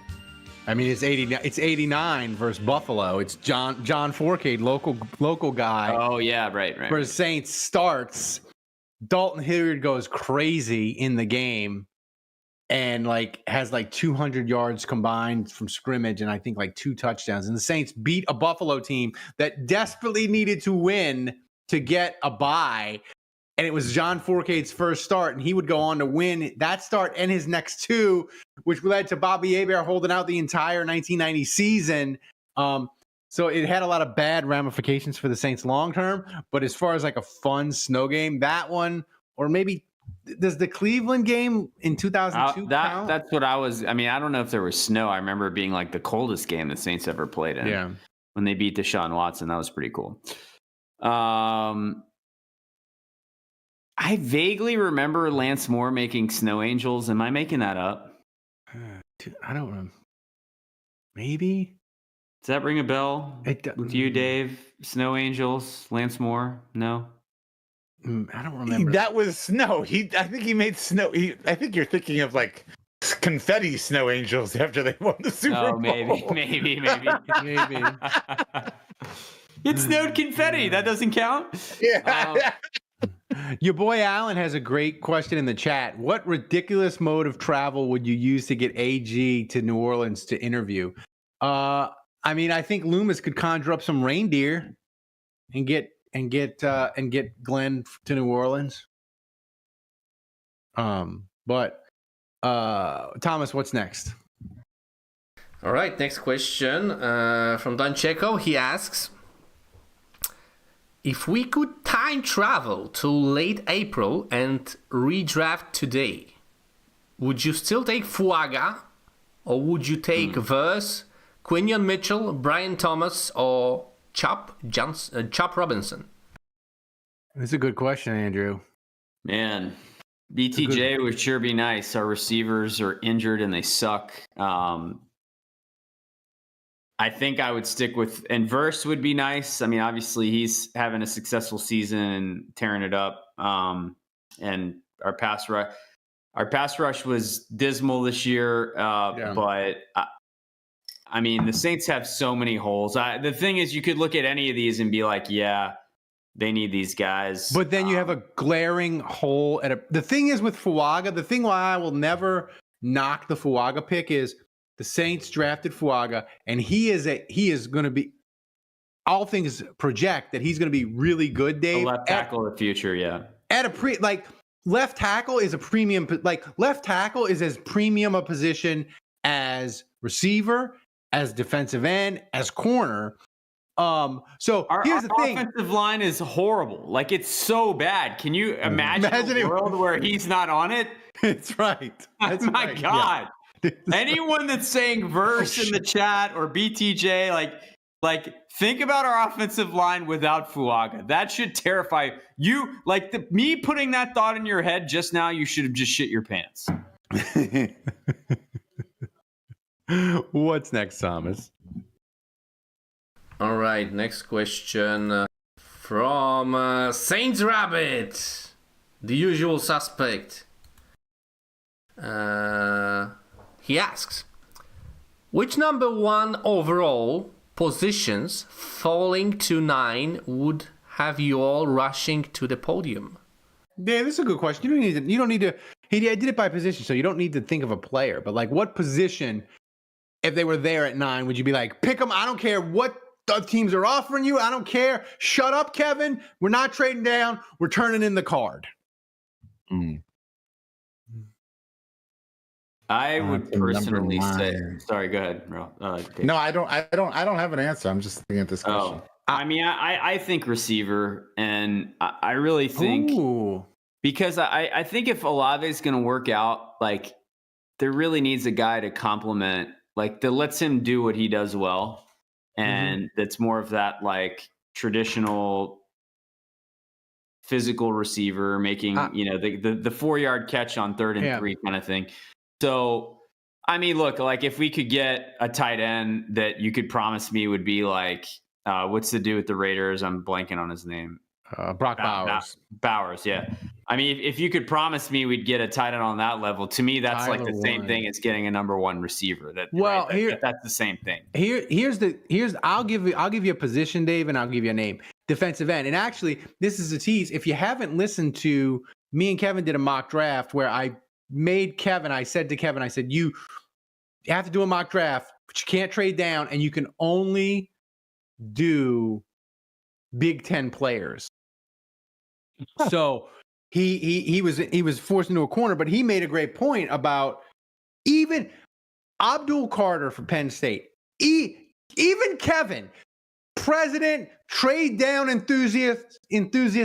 I mean, it's 89 versus Buffalo. It's John Fourcade, local guy. Oh yeah, right. For the Saints starts, Dalton Hilliard goes crazy in the game. And has 200 yards combined from scrimmage and I think 2 touchdowns. And the Saints beat a Buffalo team that desperately needed to win to get a bye. And it was John Fourcade's first start, and he would go on to win that start and his next 2, which led to Bobby Hebert holding out the entire 1990 season. So it had a lot of bad ramifications for the Saints long term. But as far as a fun snow game, that one, or maybe. Does the Cleveland game in 2002 count? That's what I was. I mean, I don't know if there was snow. I remember it being the coldest game the Saints ever played in. Yeah. When they beat Deshaun Watson, that was pretty cool. I vaguely remember Lance Moore making Snow Angels. Am I making that up? I don't know. Maybe. Does that ring a bell with you, Dave? Snow Angels, Lance Moore? No. I don't remember. That was snow. I think he made snow. I think you're thinking of confetti snow angels after they won the Super Bowl. Maybe. It snowed confetti. That doesn't count. Yeah. Your boy Alan has a great question in the chat. What ridiculous mode of travel would you use to get AG to New Orleans to interview? I mean, I think Loomis could conjure up some reindeer and get Glenn to New Orleans. But Thomas, what's next? All right, next question from Don Checo. He asks, if we could time travel to late April and redraft today, would you still take Fuaga, or would you take Verse, Quinion Mitchell, Brian Thomas, or Chop Robinson? That's a good question, Andrew. Man, BTJ would sure be nice. Our receivers are injured and they suck. I think I would stick with, and Verse would be nice. I mean, obviously he's having a successful season and tearing it up. And our pass rush was dismal this year. But I mean, the Saints have so many holes. The thing is, you could look at any of these and be like, yeah, they need these guys. But then you have a glaring hole the thing is with Fuaga, the thing why I will never knock the Fuaga pick is the Saints drafted Fuaga, and he is going to be, all things project that he's going to be really good, Dave. A left tackle of the future, yeah. At a left tackle is a premium, left tackle is as premium a position as receiver, as defensive end, as corner. So here's the thing. Our offensive line is horrible. Like, it's so bad. Can you imagine a world where he's not on it? It's right. That's my right. God. Yeah. Anyone that's saying verse in the chat or BTJ, like think about our offensive line without Fuaga. That should terrify you. Like me putting that thought in your head just now, you should have just shit your pants. What's next, Thomas? All right, next question from Saints Rabbit, the usual suspect. He asks, which number 1 overall positions falling to 9 would have you all rushing to the podium? Yeah, this is a good question. You don't need to. He did it by position, so you don't need to think of a player. But like, what position, if they were there at 9, would you be like, pick them? I don't care what the teams are offering you. I don't care. Shut up, Kevin. We're not trading down. We're turning in the card. I would personally say. Sorry, go ahead, bro. No, I don't have an answer. I'm just thinking of this question. I mean, I think receiver, and I really think because I think if Olave is going to work out, like there really needs a guy to complement, like that lets him do what he does well, and that's more of that like traditional physical receiver making the 4-yard catch on 3rd and 3 kind of thing. So, I mean, look, like if we could get a tight end that you could promise me would be like, what's the dude with the Raiders? I'm blanking on his name. Brock Bowers. Bowers, yeah. I mean, if you could promise me we'd get a tight end on that level, to me, that's Tyler like the same thing as getting a number 1 receiver. That's the same thing. I'll give you a position, Dave, and I'll give you a name. Defensive end. And actually, this is a tease. If you haven't listened to, me and Kevin did a mock draft where I said to Kevin, you have to do a mock draft, but you can't trade down, and you can only do Big Ten players. So he was forced into a corner, but he made a great point about even Abdul Carter for Penn State, even Kevin, president, trade down enthusiast,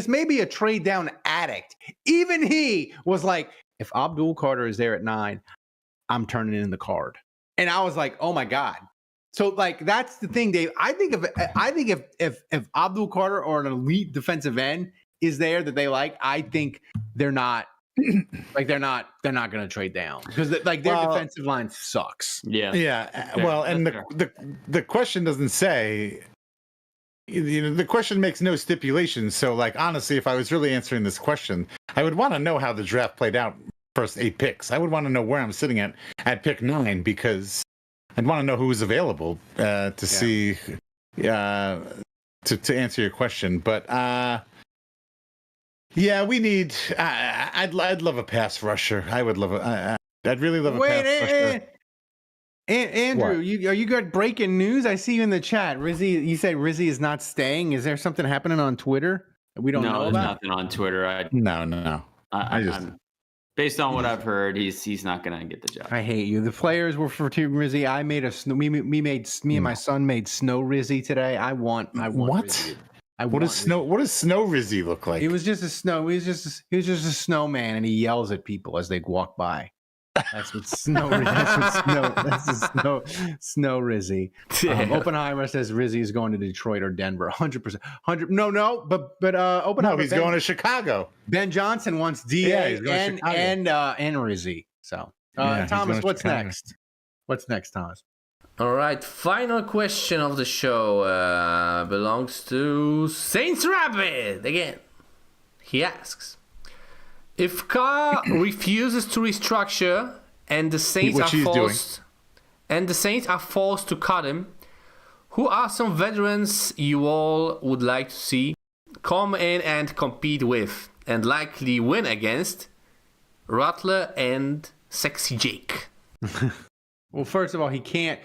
maybe a trade down addict. Even he was like, if Abdul Carter is there at 9, I'm turning in the card. And I was like, oh my God. So like, that's the thing, Dave. I think if Abdul Carter or an elite defensive end is there that they like, I think they're not going to trade down because their defensive line sucks. Yeah. Well, and the question doesn't say, the question makes no stipulations. So like, honestly, if I was really answering this question, I would want to know how the draft played out first 8 picks. I would want to know where I'm sitting at pick 9 because I'd want to know who was available see to answer your question. But we need. I'd love a pass rusher. I would love I'd really love a pass rusher. Andrew, you got breaking news? I see you in the chat. Rizzy, you say Rizzy is not staying. Is there something happening on Twitter that we don't know about? No, there's nothing on Twier. No. I'm based on what I've heard, he's not going to get the job. I hate you. The players were for Team Rizzy. I made me and my son made Snow Rizzy today. I want what? Rizzy. What does Snow Rizzy look like? He was just a a snowman, and he yells at people as they walk by. That's what Snow Rizzy. Oppenheimer says Rizzy is going to Detroit or Denver. 100%. 100. No. But Oppenheimer. No, he's going to Chicago. Ben Johnson wants DA and Rizzy. So Thomas, what's next? What's next, Thomas? All right, final question of the show belongs to Saints Rabbit again. He asks, if Carr refuses to restructure and the Saints are forced to cut him, who are some veterans you all would like to see come in and compete with and likely win against Rattler and Sexy Jake? Well, first of all, you can't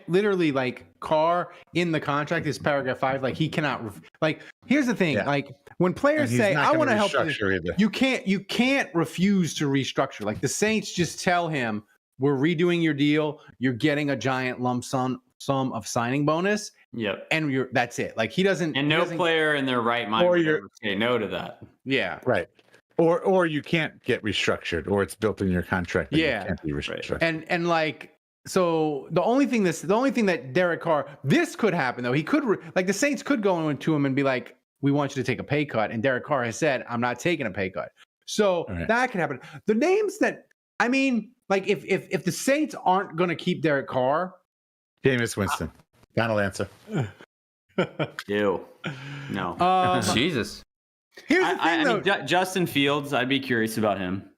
literally, like, Carr in the contract is paragraph 5, like he cannot here's the thing, like when players say I want to help you can't refuse to restructure. Like the Saints just tell him, we're redoing your deal, you're getting a giant lump sum sum of signing bonus. Yep. And that's it. Like he doesn't. And no player in their right mind would ever say no to that. Yeah. Right. Or you can't get restructured, or it's built in your contract that you can't be restructured. And like, so the only thing that Derek Carr, this could happen though. He could like the Saints could go into him and be like, we want you to take a pay cut. And Derek Carr has said, I'm not taking a pay cut. So that could happen. The names that, I mean, like if the Saints aren't going to keep Derek Carr. Jameis Winston. Final answer. Ew. No. Jesus. Here's the thing, though. I mean, Justin Fields, I'd be curious about him.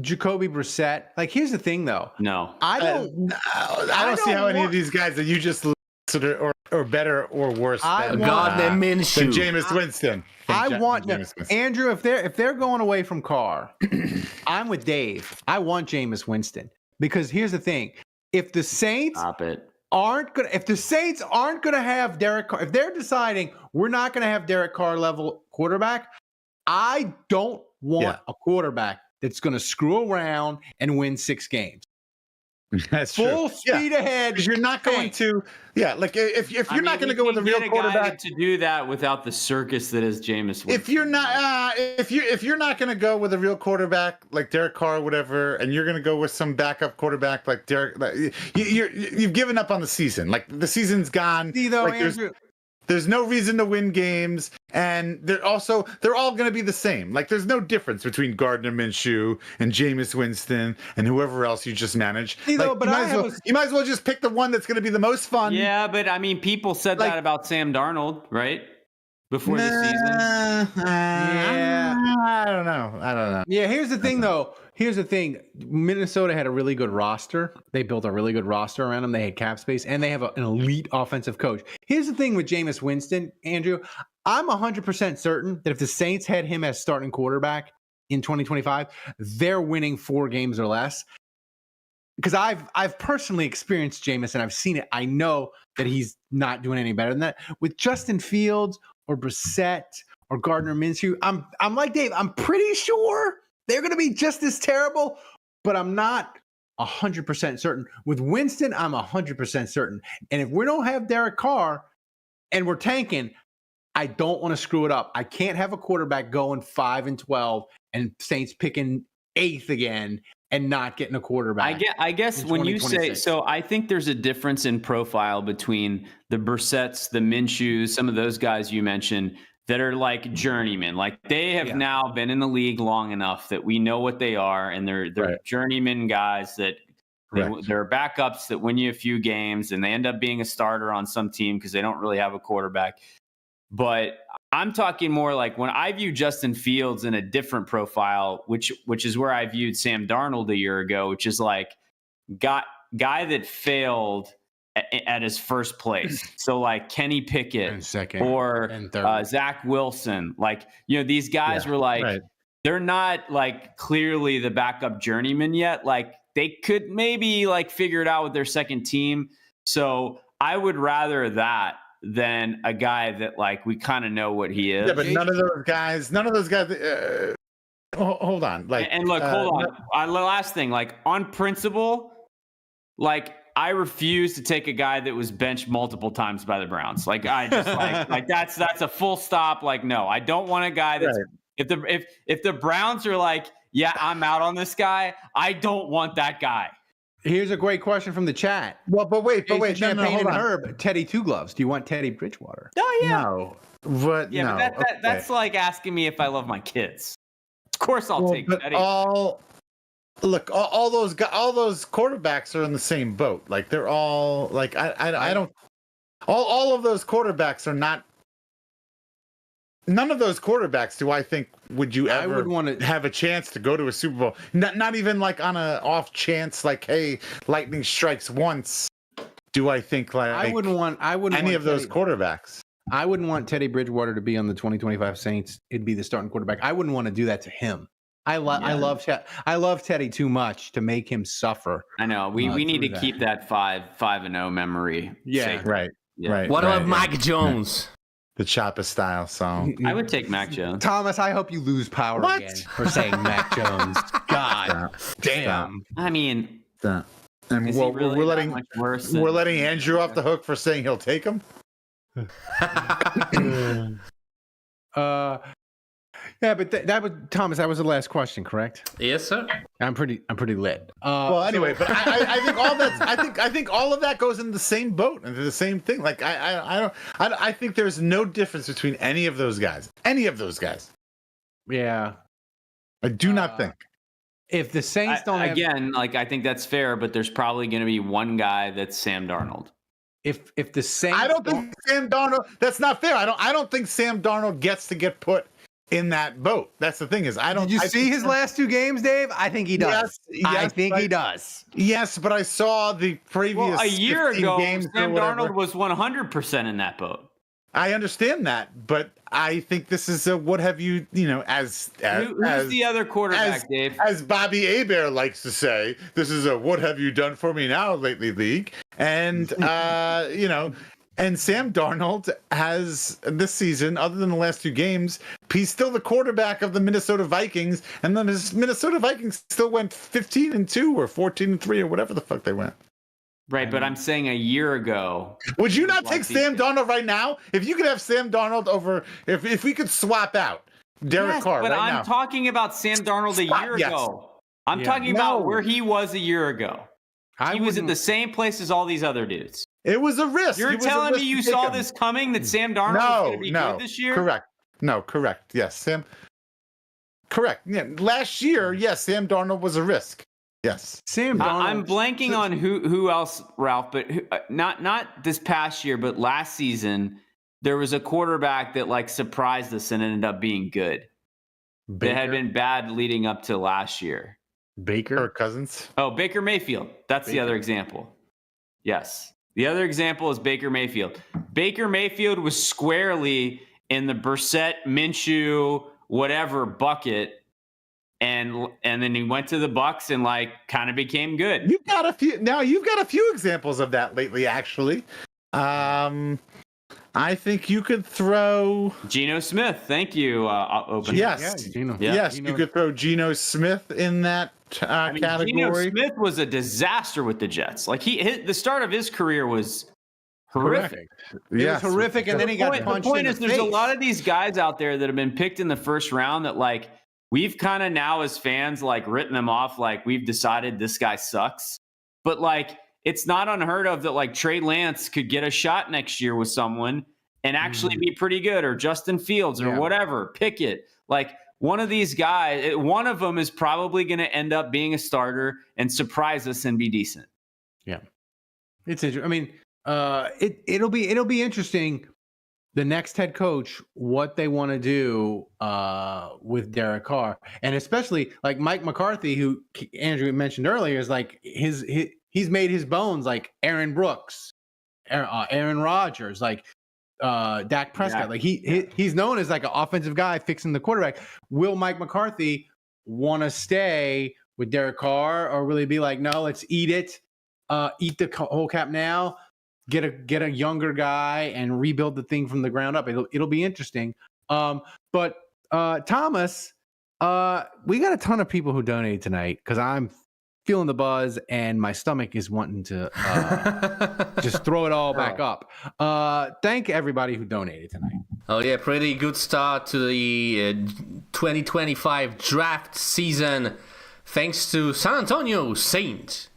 Jacoby Brissett. Like, here's the thing, though. No. I don't see how any of these guys that you just listed are better or worse than Jameis Winston. Andrew, if they're going away from Carr, I'm with Dave. I want Jameis Winston. Because here's the thing. If the Saints aren't gonna have Derek Carr, if they're deciding we're not gonna have Derek Carr level quarterback, I don't want a quarterback that's gonna screw around and win 6 games. That's full speed ahead. Because you're not going to, like if you're not going to go with a real quarterback to do that without the circus that is Jameis Winston. If you're not, if you're not going to go with a real quarterback like Derek Carr, or whatever, and you're going to go with some backup quarterback like Derek, you've given up on the season. Like the season's gone. See though, like, Andrew. There's no reason to win games, and they're all going to be the same. Like there's no difference between Gardner Minshew and Jameis Winston and whoever else you just manage. You might as well just pick the one that's going to be the most fun. Yeah, but I mean, people said that about Sam Darnold, right? Before the season. I don't know. Yeah, here's the thing, though. Here's the thing. Minnesota had a really good roster. They built a really good roster around them. They had cap space, and they have an elite offensive coach. Here's the thing with Jameis Winston, Andrew. I'm 100% certain that if the Saints had him as starting quarterback in 2025, they're winning 4 games or less. Because I've personally experienced Jameis, and I've seen it. I know that he's not doing any better than that. With Justin Fields or Brissett or Gardner Minshew, I'm like Dave. I'm pretty sure they're going to be just as terrible, but I'm not 100% certain. With Winston, I'm 100% certain. And if we don't have Derek Carr and we're tanking, I don't want to screw it up. I can't have a quarterback going 5-12 and Saints picking 8th again and not getting a quarterback. I guess when you say so, I think there's a difference in profile between the Brissetts, the Minshews, some of those guys you mentioned that are like journeymen. Like they have now been in the league long enough that we know what they are, and they're journeyman guys that they're backups that win you a few games, and they end up being a starter on some team because they don't really have a quarterback. But I'm talking more like when I view Justin Fields in a different profile, which is where I viewed Sam Darnold a year ago, which is like guy that failed at his first place. So like Kenny Pickett or Zach Wilson, like, these guys were like, they're not like clearly the backup journeyman yet. Like they could maybe like figure it out with their second team. So I would rather that than a guy that like we kind of know what he is. Yeah, but none of those guys. Hold on. Like, and look, hold on. The last thing, like on principle, like I refuse to take a guy that was benched multiple times by the Browns. Like I just like that's a full stop. Like no, I don't want a guy that's if the Browns are like, yeah, I'm out on this guy. I don't want that guy. Here's a great question from the chat. Well, but wait. Champagne and Herb, Teddy Two Gloves. Do you want Teddy Bridgewater? Oh yeah. No, but yeah, no. But that's like asking me if I love my kids. Of course, I'll take Teddy. All those quarterbacks are in the same boat. Like they're all like I don't. All of those quarterbacks are not. None of those quarterbacks do I think would you ever have a chance to go to a Super Bowl. Not even like on a off chance, like, hey, lightning strikes once. Do I think like I wouldn't want any of those quarterbacks. I wouldn't want Teddy Bridgewater to be on the 2025 Saints. It'd be the starting quarterback. I wouldn't want to do that to him. I love Teddy too much to make him suffer. I know. We need to keep that 5-0 memory. Yeah. safe. Right. Yeah. Right. What about Mac Jones? The Chopper style song. I would take Mac Jones. Thomas, I hope you lose power again for saying Mac Jones. God damn. I mean, And we're letting Andrew off the hook for saying he'll take him. Yeah, but that was Thomas. That was the last question, correct? Yes, sir. I'm pretty lit. Well, anyway, but I think all that. I think all of that goes in the same boat, into the same thing. Like I think there's no difference between any of those guys. Yeah, I do not think. If the Saints don't I think that's fair, but there's probably going to be one guy that's Sam Darnold. If the Saints, I don't think Sam Darnold. That's not fair. I don't think Sam Darnold gets to get put in that boat. That's the thing is, Did you see his last 2 games, Dave? I think he does. Yes, I think he does. Yes, but I saw the previous a year ago, games Sam Darnold was 100% in that boat. I understand that, but I think this is a what have you, who's the other quarterback, Dave? As Bobby Hebert likes to say, this is a what have you done for me now lately league. And, and Sam Darnold has this season, other than the last 2 games, he's still the quarterback of the Minnesota Vikings. And then his Minnesota Vikings still went 15-2 or 14-3 or whatever the fuck they went. Right, but I'm saying a year ago. Would you not take Sam Darnold right now? If you could have Sam Darnold over, if we could swap out Derek Carr but right now. I'm talking about Sam Darnold a year ago. I'm talking about where he was a year ago. He was at the same place as all these other dudes. It was a risk. You're telling me you saw this coming, that Sam Darnold was going to be good this year? Correct. No, correct. Yes, Sam. Correct. Yeah, last year, yes, Sam Darnold was a risk. Yes, Sam Darnold. I'm blanking on who else, Ralph, but not this past year, but last season there was a quarterback that surprised us and ended up being good. That had been bad leading up to last year. Kirk Cousins. Oh, Baker Mayfield. That's the other example. Yes, the other example is Baker Mayfield. Baker Mayfield was squarely in the Brissett, Minshew, whatever bucket. And then he went to the Bucs and kind of became good. You've got a few examples of that lately, actually. I think you could throw Geno Smith. Thank you. Open. Yes, you could throw Geno Smith in that category. Geno Smith was a disaster with the Jets. The start of his career was horrific. It was horrific, and then he got punched. The point is, there's a lot of these guys out there that have been picked in the first round that we've kind of now as fans written them off we've decided this guy sucks. But it's not unheard of that Trey Lance could get a shot next year with someone and actually be pretty good, or Justin Fields or whatever. Pick it. One of these guys, one of them is probably going to end up being a starter and surprise us and be decent. Yeah. It's interesting. I mean, it'll be interesting. The next head coach, what they want to do with Derek Carr, and especially Mike McCarthy, who Andrew mentioned earlier, is he's made his bones Aaron Brooks, Aaron Rodgers, Dak Prescott. He's known as an offensive guy fixing the quarterback. Will Mike McCarthy want to stay with Derek Carr, or will he be no, let's eat it, eat the whole cap now? Get a younger guy and rebuild the thing from the ground up. It'll be interesting. But Thomas, we got a ton of people who donated tonight because I'm feeling the buzz and my stomach is wanting to just throw it all back up. Thank everybody who donated tonight. Oh yeah, pretty good start to the 2025 draft season. Thanks to San Antonio Saint,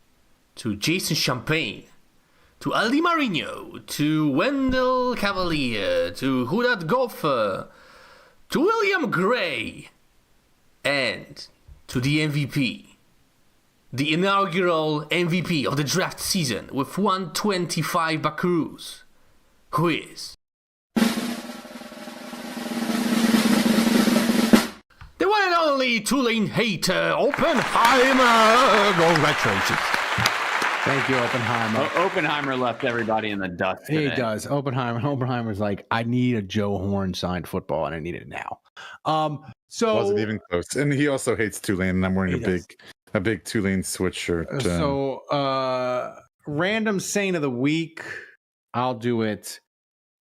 to Jason Champagne, to Aldi Marino, to Wendell Cavalier, to Hudat Golfer, to William Gray, and to the MVP. The inaugural MVP of the draft season with 125 buckaroos, who is the one and only Tulane hater, Oppenheimer. Congratulations. Thank you, Oppenheimer. Oppenheimer left everybody in the dust today. He does. Oppenheimer's I need a Joe Horn signed football, and I need it now. So wasn't even close. And he also hates Tulane, and I'm wearing a big Tulane sweatshirt. So random Saint of the week, I'll do it,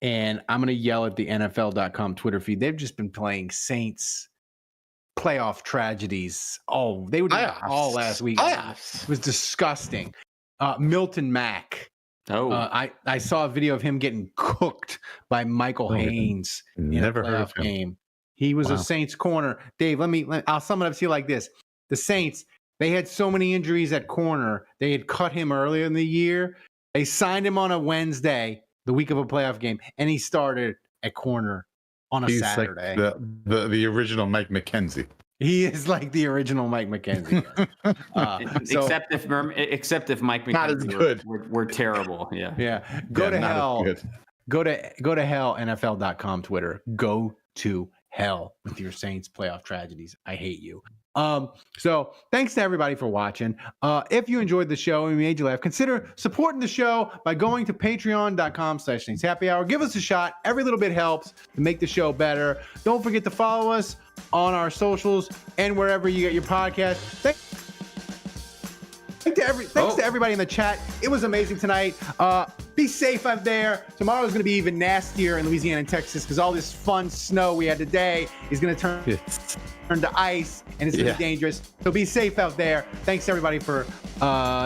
and I'm gonna yell at the NFL.com Twitter feed. They've just been playing Saints playoff tragedies. Oh, they were doing all last week. It was disgusting. Milton Mack. Oh, I saw a video of him getting cooked by Michael Haynes in a playoff game. He was a Saints corner. Dave, I'll sum it up to you like this. The Saints, they had so many injuries at corner. They had cut him earlier in the year. They signed him on a Wednesday, the week of a playoff game, and he started at corner on a Saturday. Like the original Mike McKenzie. He is like the original Mike McKenzie. Except if Mike McKenzie not as good. We're terrible. Yeah. Yeah. Go to hell. Go to hell. NFL.com Twitter. Go to hell with your Saints playoff tragedies. I hate you. So thanks to everybody for watching. If you enjoyed the show and we made you laugh, consider supporting the show by going to patreon.com/Saints Happy Hour. Give us a shot. Every little bit helps to make the show better. Don't forget to follow us on our socials and wherever you get your podcast. Thanks to everybody in the chat. It was amazing tonight. Be safe out there. Tomorrow is going to be even nastier in Louisiana and Texas because all this fun snow we had today is going to turn to ice, and it's going to be dangerous. So be safe out there. Thanks everybody for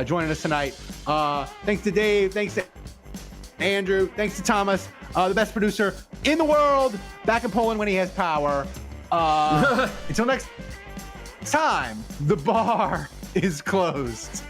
joining us tonight. Thanks to Dave. Thanks to Andrew. Thanks to Thomas, the best producer in the world, back in Poland when he has power. Until next time, the bar is closed.